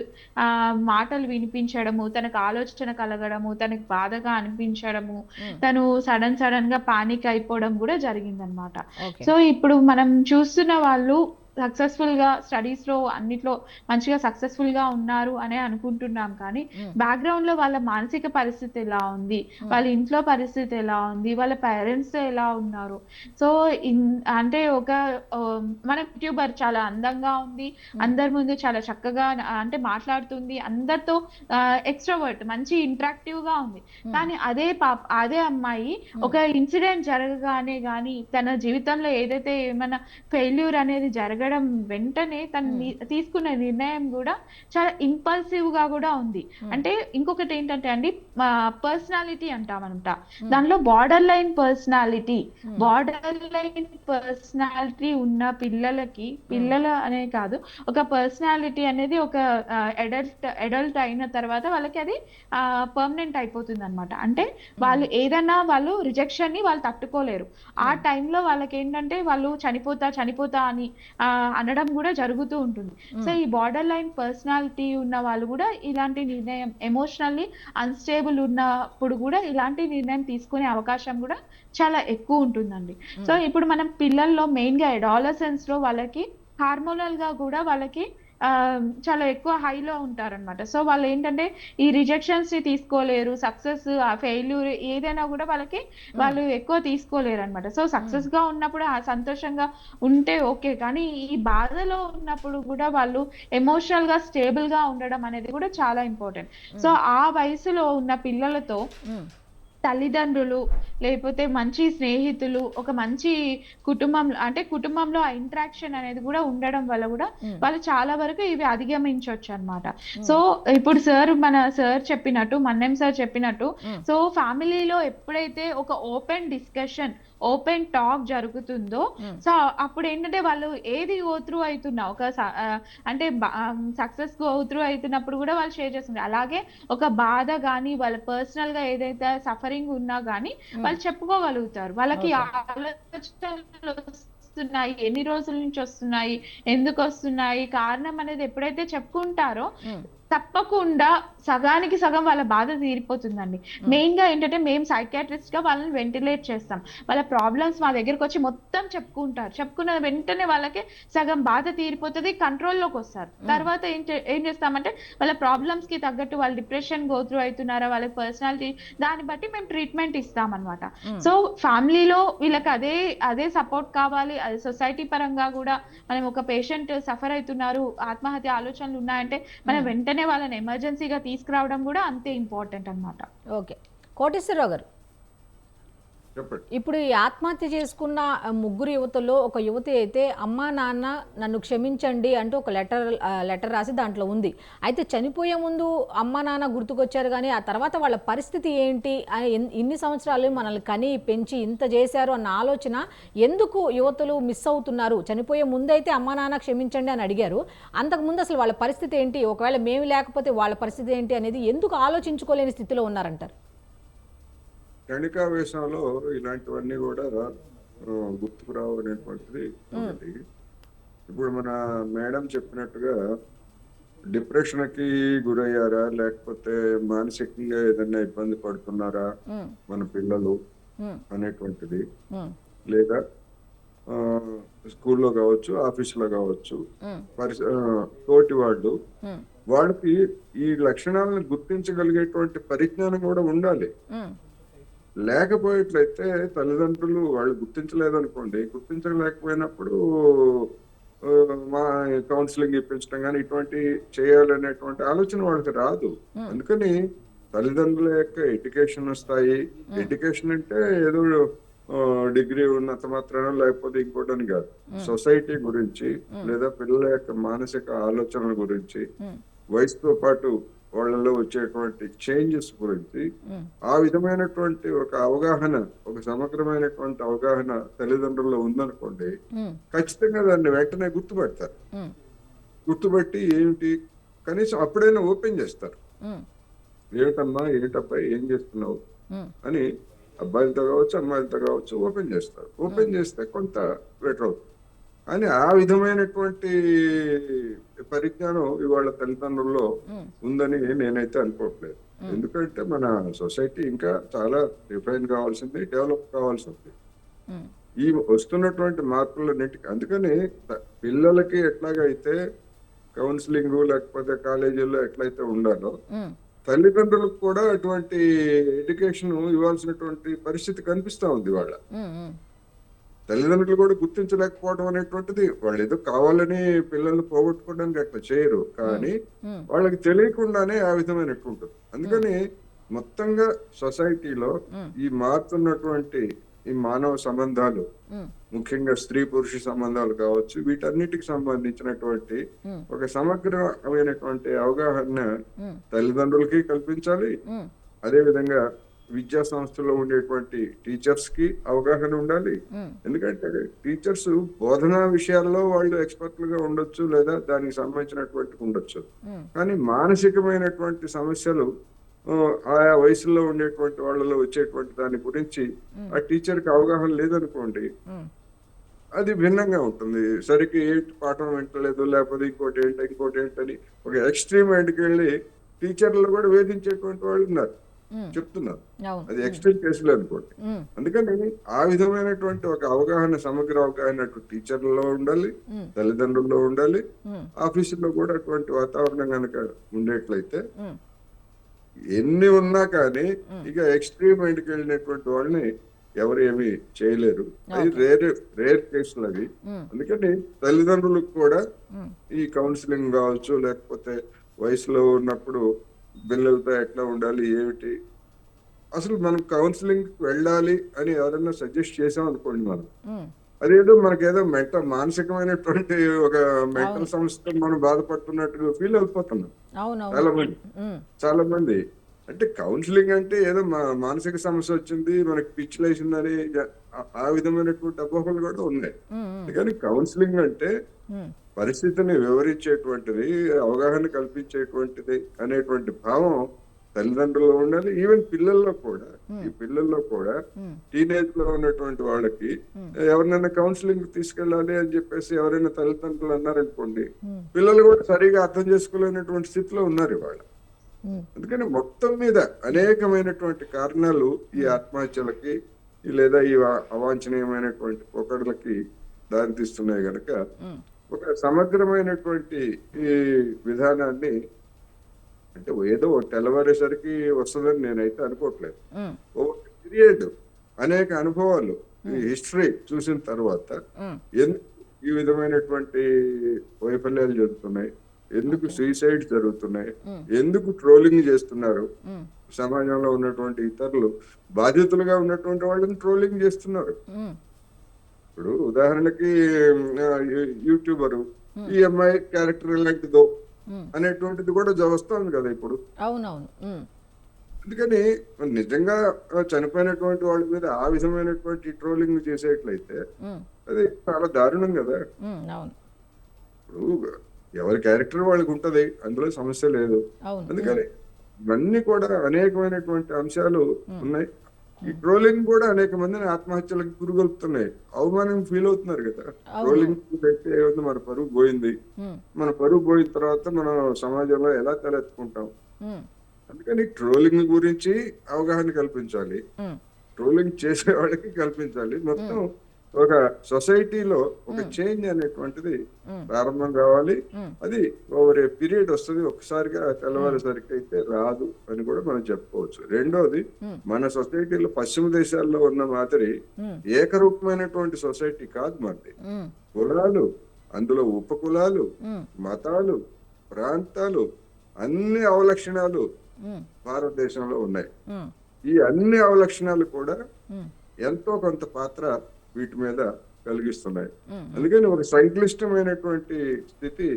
మాటలు వినిపించడము, తనకు ఆలోచన కలగడము, తనకి బాధగా అనిపించడము, తను సడన్ గా పానిక్ అయిపోవడం కూడా జరిగిందనమాట. సో ఇప్పుడు మనం చూస్తున్న వాళ్ళు సక్సెస్ఫుల్ గా స్టడీస్ లో అన్నిట్లో మంచిగా సక్సెస్ఫుల్ గా ఉన్నారు అనే అనుకుంటున్నాం, కానీ బ్యాక్గ్రౌండ్ లో వాళ్ళ మానసిక పరిస్థితి ఎలా ఉంది, వాళ్ళ ఇంట్లో పరిస్థితి ఎలా ఉంది, వాళ్ళ పేరెంట్స్ ఎలా ఉన్నారు. సో అంటే మన యూట్యూబర్ చాలా అందంగా ఉంది, అందరి ముందు చాలా చక్కగా అంటే మాట్లాడుతుంది, అందరితో ఎక్స్ట్రోవర్ట్, మంచి ఇంటరాక్టివ్ గా ఉంది, కానీ అదే అమ్మాయి ఒక ఇన్సిడెంట్ జరగగానే కానీ, తన జీవితంలో ఏదైతే ఏమైనా ఫెయిల్యూర్ అనేది వెంటనే తను తీసుకున్న నిర్ణయం కూడా చాలా ఇంపల్సివ్ గా కూడా ఉంది. అంటే ఇంకొకటి ఏంటంటే అండి, పర్సనాలిటీ అంటామంట, దానిలో బార్డర్ లైన్ పర్సనాలిటీ ఉన్న పిల్లల అనే కాదు, ఒక పర్సనాలిటీ అనేది ఒక అడల్ట్ అయిన తర్వాత వాళ్ళకి అది పర్మనెంట్ అయిపోతుంది అనమాట. అంటే వాళ్ళు ఏదైనా వాళ్ళు రిజెక్షన్ ని వాళ్ళు తట్టుకోలేరు. ఆ టైంలో వాళ్ళకి ఏంటంటే వాళ్ళు చనిపోతా అని అనడం కూడా జరుగుతూ ఉంటుంది. సో ఈ బార్డర్ లైన్ పర్సనాలిటీ ఉన్న వాళ్ళు కూడా ఇలాంటి నిర్ణయం, ఎమోషనల్లీ అన్స్టేబుల్ ఉన్నప్పుడు కూడా ఇలాంటి నిర్ణయం తీసుకునే అవకాశం కూడా చాలా ఎక్కువ ఉంటుందండి. సో ఇప్పుడు మనం పిల్లల్లో మెయిన్ గా అడాలసెన్స్ లో వాళ్ళకి హార్మోనల్ గా కూడా వాళ్ళకి చాలా ఎక్కువ హైలో ఉంటారనమాట. సో వాళ్ళు ఏంటంటే ఈ రిజెక్షన్స్ ని తీసుకోలేరు, సక్సెస్ ఫెయిల్యూర్ ఏదైనా కూడా వాళ్ళు ఎక్కువ తీసుకోలేరు అనమాట. సో సక్సెస్ గా ఉన్నప్పుడు సంతోషంగా ఉంటే ఓకే, కానీ ఈ బాధలో ఉన్నప్పుడు కూడా వాళ్ళు ఎమోషనల్ గా స్టేబుల్ గా ఉండడం అనేది కూడా చాలా ఇంపార్టెంట్. సో ఆ వయసులో ఉన్న పిల్లలతో తల్లిదండ్రులు లేకపోతే మంచి స్నేహితులు, ఒక మంచి కుటుంబంలో అంటే కుటుంబంలో ఆ ఇంటరాక్షన్ అనేది కూడా ఉండడం వల్ల కూడా వాళ్ళు చాలా వరకు ఇవి అధిగమించవచ్చు అన్నమాట. సో ఇప్పుడు మన సార్ చెప్పినట్టు, మన్nem సార్ చెప్పినట్టు, సో ఫ్యామిలీలో ఎప్పుడైతే ఒక ఓపెన్ డిస్కషన్, ఓపెన్ టాక్ జరుగుతుందో, సో అప్పుడు ఏంటంటే వాళ్ళు ఏది గో త్రూ అవుతున్నా అంటే సక్సెస్ గో త్రూ అవుతున్నప్పుడు కూడా వాళ్ళు షేర్ చేస్తుంటారు. అలాగే ఒక బాధ కానీ వాళ్ళ పర్సనల్ గా ఏదైతే సఫరింగ్ ఉన్నా కానీ వాళ్ళు చెప్పుకోగలుగుతారు. వాళ్ళకి ఆలోచనలు వస్తున్నాయి, ఎన్ని రోజుల నుంచి వస్తున్నాయి, ఎందుకు వస్తున్నాయి, కారణం అనేది ఎప్పుడైతే చెప్పుకుంటారో తప్పకుండా సగానికి సగం వాళ్ళ బాధ తీరిపోతుందండి. మెయిన్ గా ఏంటంటే మేము సైకాట్రిస్ట్ గా వాళ్ళని వెంటిలేట్ చేస్తాం. వాళ్ళ ప్రాబ్లమ్స్ మా దగ్గరకు వచ్చి మొత్తం చెప్పుకుంటారు. చెప్పుకున్న వెంటనే వాళ్ళకి సగం బాధ తీరిపోతుంది, కంట్రోల్లోకి వస్తారు. తర్వాత ఏం చేస్తామంటే వాళ్ళ ప్రాబ్లమ్స్ కి తగ్గట్టు వాళ్ళు డిప్రెషన్ గో త్రూ అవుతున్నారా, వాళ్ళ పర్సనాలిటీ, దాన్ని బట్టి మేము ట్రీట్మెంట్ ఇస్తాం అనమాట. సో ఫ్యామిలీలో వీళ్ళకి అదే సపోర్ట్ కావాలి. అది సొసైటీ పరంగా కూడా మనం ఒక పేషెంట్ సఫర్ అవుతున్నారు, ఆత్మహత్య ఆలోచనలు ఉన్నాయంటే మనం వెంటనే వాళ్ళని ఎమర్జెన్సీగా తీసుకురావడం కూడా అంతే ఇంపార్టెంట్ అన్నమాట. ఓకే, కోటేశ్వరరావు గారు, చెప్పండి. ఇప్పుడు ఈ ఆత్మహత్య చేసుకున్న ముగ్గురు యువతలో ఒక యువతి అయితే అమ్మా నాన్న నన్ను క్షమించండి అంటూ ఒక లెటర్ రాసి దాంట్లో ఉంది. అయితే చనిపోయే ముందు అమ్మా నాన్న గుర్తుకొచ్చారు, కానీ ఆ తర్వాత వాళ్ళ పరిస్థితి ఏంటి, ఇన్ని సంవత్సరాలు మనల్ని కని పెంచి ఇంత చేశారు అన్న ఆలోచన ఎందుకు యువతులు మిస్ అవుతున్నారు? చనిపోయే ముందైతే అమ్మా నాన్న క్షమించండి అని అడిగారు, అంతకుముందు అసలు వాళ్ళ పరిస్థితి ఏంటి, ఒకవేళ మేము లేకపోతే వాళ్ళ పరిస్థితి ఏంటి అనేది ఎందుకు ఆలోచించుకోలేని స్థితిలో ఉన్నారంటారు? క్షణికావేశంలో ఇలాంటివన్నీ కూడా గుర్తుకు రావు అనేటువంటిది ఒకటి. ఇప్పుడు మన మేడం చెప్పినట్టుగా డిప్రెషన్కి గురయ్యారా, లేకపోతే మానసికంగా ఏదైనా ఇబ్బంది పడుతున్నారా మన పిల్లలు అనేటువంటిది, లేదా స్కూల్లో కావచ్చు, ఆఫీసులో కావచ్చు, తోటి వాళ్ళకి ఈ లక్షణాలను గుర్తించగలిగేటువంటి పరిజ్ఞానం కూడా ఉండాలి. లేకపోయేట్లయితే తల్లిదండ్రులు వాళ్ళు గుర్తించలేదనుకోండి, గుర్తించలేకపోయినప్పుడు మా కౌన్సిలింగ్ ఇప్పించడం కానీ ఇటువంటి చేయాలనేటువంటి ఆలోచన వాళ్ళకి రాదు. అందుకని తల్లిదండ్రుల యొక్క ఎడ్యుకేషన్ వస్తాయి. ఎడ్యుకేషన్ అంటే ఏదో డిగ్రీ ఉన్నంత మాత్రాన లేకపోతే ఇంకోటని కాదు, సొసైటీ గురించి లేదా పిల్లల యొక్క మానసిక ఆలోచనల గురించి, వయసుతో పాటు వాళ్ళలో వచ్చేటువంటి చేంజెస్ గురించి ఆ విధమైనటువంటి ఒక అవగాహన, ఒక సమగ్రమైనటువంటి అవగాహన తల్లిదండ్రుల్లో ఉందనుకోండి, ఖచ్చితంగా దాన్ని వెంటనే గుర్తుపెడతారు. గుర్తుపెట్టి ఏమిటి కనీసం అప్పుడైనా ఓపెన్ చేస్తారు. ఏమిటమ్మా, ఏంటబ్బాయి, ఏం చేస్తున్నావు అని అబ్బాయిలతో కావచ్చు, అమ్మాయిలతో కావచ్చు ఓపెన్ చేస్తారు. ఓపెన్ చేస్తే కొంత బెటర్ అవుతుంది. కానీ ఆ విధమైనటువంటి పరిజ్ఞానం ఇవాళ తల్లిదండ్రుల్లో ఉందని నేనైతే అనుకోవట్లేదు. ఎందుకంటే మన సొసైటీ ఇంకా చాలా రిఫైన్ కావాల్సింది, డెవలప్ కావాల్సింది ఈ వస్తున్నటువంటి మార్పులన్నిటికీ. అందుకని పిల్లలకి ఎట్లాగైతే కౌన్సిలింగ్ లేకపోతే కాలేజీల్లో ఎట్లయితే ఉండాలో, తల్లిదండ్రులకు కూడా అటువంటి ఎడ్యుకేషన్ ఇవ్వాల్సినటువంటి పరిస్థితి కనిపిస్తా ఉంది. వాళ్ళ తల్లిదండ్రులు కూడా గుర్తించలేకపోవడం అనేటువంటిది, వాళ్ళు ఏదో కావాలని పిల్లల్ని పోగొట్టుకోవడానికి అట్లా చేయరు, కానీ వాళ్ళకి తెలియకుండానే ఆ విధమైనటువంటి. అందుకని మొత్తంగా సొసైటీలో ఈ మారుతున్నటువంటి ఈ మానవ సంబంధాలు, ముఖ్యంగా స్త్రీ పురుష సంబంధాలు కావచ్చు, వీటన్నిటికి సంబంధించినటువంటి ఒక సమగ్రమైనటువంటి అవగాహన తల్లిదండ్రులకి కల్పించాలి. అదే విధంగా విద్యా సంస్థలో ఉండేటువంటి టీచర్స్ కి అవగాహన ఉండాలి. ఎందుకంటే టీచర్స్ బోధనా విషయాల్లో వాళ్ళు ఎక్స్పర్ట్లుగా ఉండొచ్చు, లేదా దానికి సంబంధించినటువంటి ఉండొచ్చు, కానీ మానసికమైనటువంటి సమస్యలు ఆయా వయసులో ఉండేటువంటి వాళ్ళలో వచ్చేటువంటి దాని గురించి ఆ టీచర్ కి అవగాహన లేదనుకోండి, అది భిన్నంగా ఉంటుంది. సరిగ్గా ఏంటి పాఠం వింటలేదు, లేకపోతే ఇంకోటి ఏంటని ఒక ఎక్స్ట్రీమ్ ఎండ్కి వెళ్ళి టీచర్లు కూడా వేధించేటువంటి వాళ్ళు ఉన్నారు, చెప్తున్నారు. అది ఎక్స్ట్రీమ్ కేసులు అనుకోండి. అందుకని ఆ విధమైనటువంటి ఒక అవగాహన, సమగ్ర అవగాహన టీచర్లలో ఉండాలి, తల్లిదండ్రుల్లో ఉండాలి, ఆఫీసుల్లో కూడా అటువంటి వాతావరణం కనుక ఉండేట్లయితే ఎన్ని ఉన్నా కానీ ఇక ఎక్స్ట్రీమ్ ఎండ్కి వెళ్ళినటువంటి వాళ్ళని ఎవరు ఏమి చేయలేరు. అది రేర్ కేసులు అవి. అందుకని తల్లిదండ్రులకు కూడా ఈ కౌన్సిలింగ్ కావచ్చు, లేకపోతే వయసులో ఉన్నప్పుడు పిల్లలతో ఎట్లా ఉండాలి, ఏమిటి అసలు మనం కౌన్సిలింగ్ వెళ్ళాలి అని ఎవరైనా సజెస్ట్ చేసాం అనుకోండి మనం, ఉమ్, అదేదో మనకేదో మానసికమైనటువంటి ఒక మెంటల్ సమస్యతో మనం బాధపడుతున్నట్టుగా ఫీల్ అయిపోతున్నాం అవునవును. చాలా మంది. ఉమ్, చాలా మంది అంటే కౌన్సిలింగ్ అంటే ఏదో మానసిక సమస్య వచ్చింది, మనకి పిచ్చి లేచిందని ఆ విధమైనటువంటి అపోహలు కూడా ఉన్నాయి. ఉమ్, ఉమ్, కానీ కౌన్సిలింగ్ అంటే ఉమ్, పరిస్థితిని వివరించేటువంటిది, అవగాహన కల్పించేటువంటిది అనేటువంటి భావం తల్లిదండ్రుల్లో ఉండాలి. ఈవెన్ పిల్లల్లో కూడా, ఈ పిల్లల్లో కూడా ఉమ్, టీనేజ్ లో ఉన్నటువంటి వాళ్ళకి ఎవరినైనా కౌన్సిలింగ్ తీసుకెళ్ళాలి అని చెప్పేసి ఎవరైనా తల్లిదండ్రులు అన్నారనుకోండి, ఉమ్, పిల్లలు కూడా సరిగా అర్థం చేసుకోలేనటువంటి స్థితిలో ఉన్నారు ఇవాళ. ఉమ్, అందుకని మొత్తం మీద అనేకమైనటువంటి కారణాలు ఈ ఆత్మహత్యలకి లేదా ఈ అవాంఛనీయమైనటువంటి పోకడలకి దారితీస్తున్నాయి గనక ఉమ్, ఒక సమగ్రమైనటువంటి ఈ విధానాన్ని అంటే ఏదో తెల్లవారేసరికి వస్తుందని నేనైతే అనుకోవట్లేదు. ఉమ్, ఓ పీరియడ్ అనేక అనుభవాలు ఈ హిస్టరీ చూసిన తర్వాత ఉమ్, ఎందుకు ఈ విధమైనటువంటి వైఫల్యాలు జరుగుతున్నాయి, ఎందుకు సూసైడ్ జరుగుతున్నాయి, ఎందుకు ట్రోలింగ్ చేస్తున్నారు, ఉమ్, సమాజంలో ఉన్నటువంటి ఇతరులు బాధితులుగా ఉన్నటువంటి వాళ్ళని ట్రోలింగ్ చేస్తున్నారు. ఉమ్, ఇప్పుడు ఉదాహరణకి యూట్యూబరు ఈ అమ్మాయి క్యారెక్టర్ ఇలాంటిదో ఉమ్, అనేటువంటిది కూడా వస్తుంది కదా ఇప్పుడు. అవునవును. ఉమ్, అందుకని నిజంగా చనిపోయినటువంటి వాళ్ళ మీద ఆ విధమైనటువంటి ట్రోలింగ్ చేసేట్లయితే ఉమ్, అది చాలా దారుణం కదా. ఉమ్, అవును. ఇప్పుడు ఎవరి క్యారెక్టర్ వాళ్ళకి ఉంటది, అందులో సమస్య లేదు. అవును. అందుకని ఇవన్నీ కూడా అనేకమైనటువంటి అంశాలు ఉన్నాయి. ఈ ట్రోలింగ్ కూడా అనేక మందిని ఆత్మహత్యలకు గురిగొలుపుతున్నాయి. అవమానం ఫీల్ అవుతున్నారు కదా. ట్రోలింగ్ అయితే ఏముంది, మన పరువు పోయింది, ఉమ్, మన పరువు పోయిన తర్వాత మనం సమాజంలో ఎలా తలెత్తుకుంటాం. ఉమ్, అందుకని ట్రోలింగ్ గురించి అవగాహన కల్పించాలి, ఉమ్, ట్రోలింగ్ చేసే వాళ్ళకి కల్పించాలి. మొత్తం ఒక సొసైటీలో ఒక చేంజ్ అనేటువంటిది ప్రారంభం కావాలి. అది ఓవర్ ఏ పీరియడ్ వస్తుంది, ఒక్కసారిగా తెల్లవారేసరికి అయితే రాదు అని కూడా మనం చెప్పుకోవచ్చు. రెండోది, మన సొసైటీలో పశ్చిమ దేశాల్లో ఉన్న మాదిరి ఏకరూపమైనటువంటి సొసైటీ కాదు మనది. ఉమ్, కులాలు, అందులో ఉపకులాలు, ఉమ్, మతాలు, ప్రాంతాలు, అన్ని అవలక్షణాలు ఉమ్, భారతదేశంలో ఉన్నాయి. ఉమ్, ఈ అన్ని అవలక్షణాలు కూడా ఉమ్, ఎంతో కొంత పాత్ర వీటి మీద కలిగిస్తున్నాయి. ఉమ్. అందుకని ఒక సంక్లిష్టమైనటువంటి స్థితి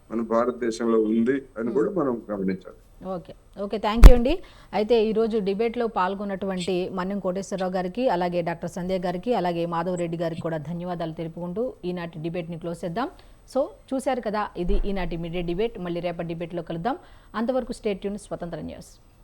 మన భారతదేశంలో ఉంది అని కూడా మనం గమనించాలి. ఓకే. ఓకే, థ్యాంక్ యూ అండి. అయితే ఈరోజు డిబేట్లో పాల్గొన్నటువంటి మన్యం కోటేశ్వరరావు గారికి, అలాగే డాక్టర్ సంధ్య గారికి, అలాగే మాధవ్ రెడ్డి గారికి కూడా ధన్యవాదాలు తెలుపుకుంటూ ఈనాటి డిబేట్ని క్లోజ్ చేద్దాం. సో చూశారు కదా, ఇది ఈనాటి మీడియా డిబేట్. మళ్ళీ రేపటి డిబేట్లో కలుద్దాం. అంతవరకు స్టే ట్యూన్, స్వతంత్ర న్యూస్.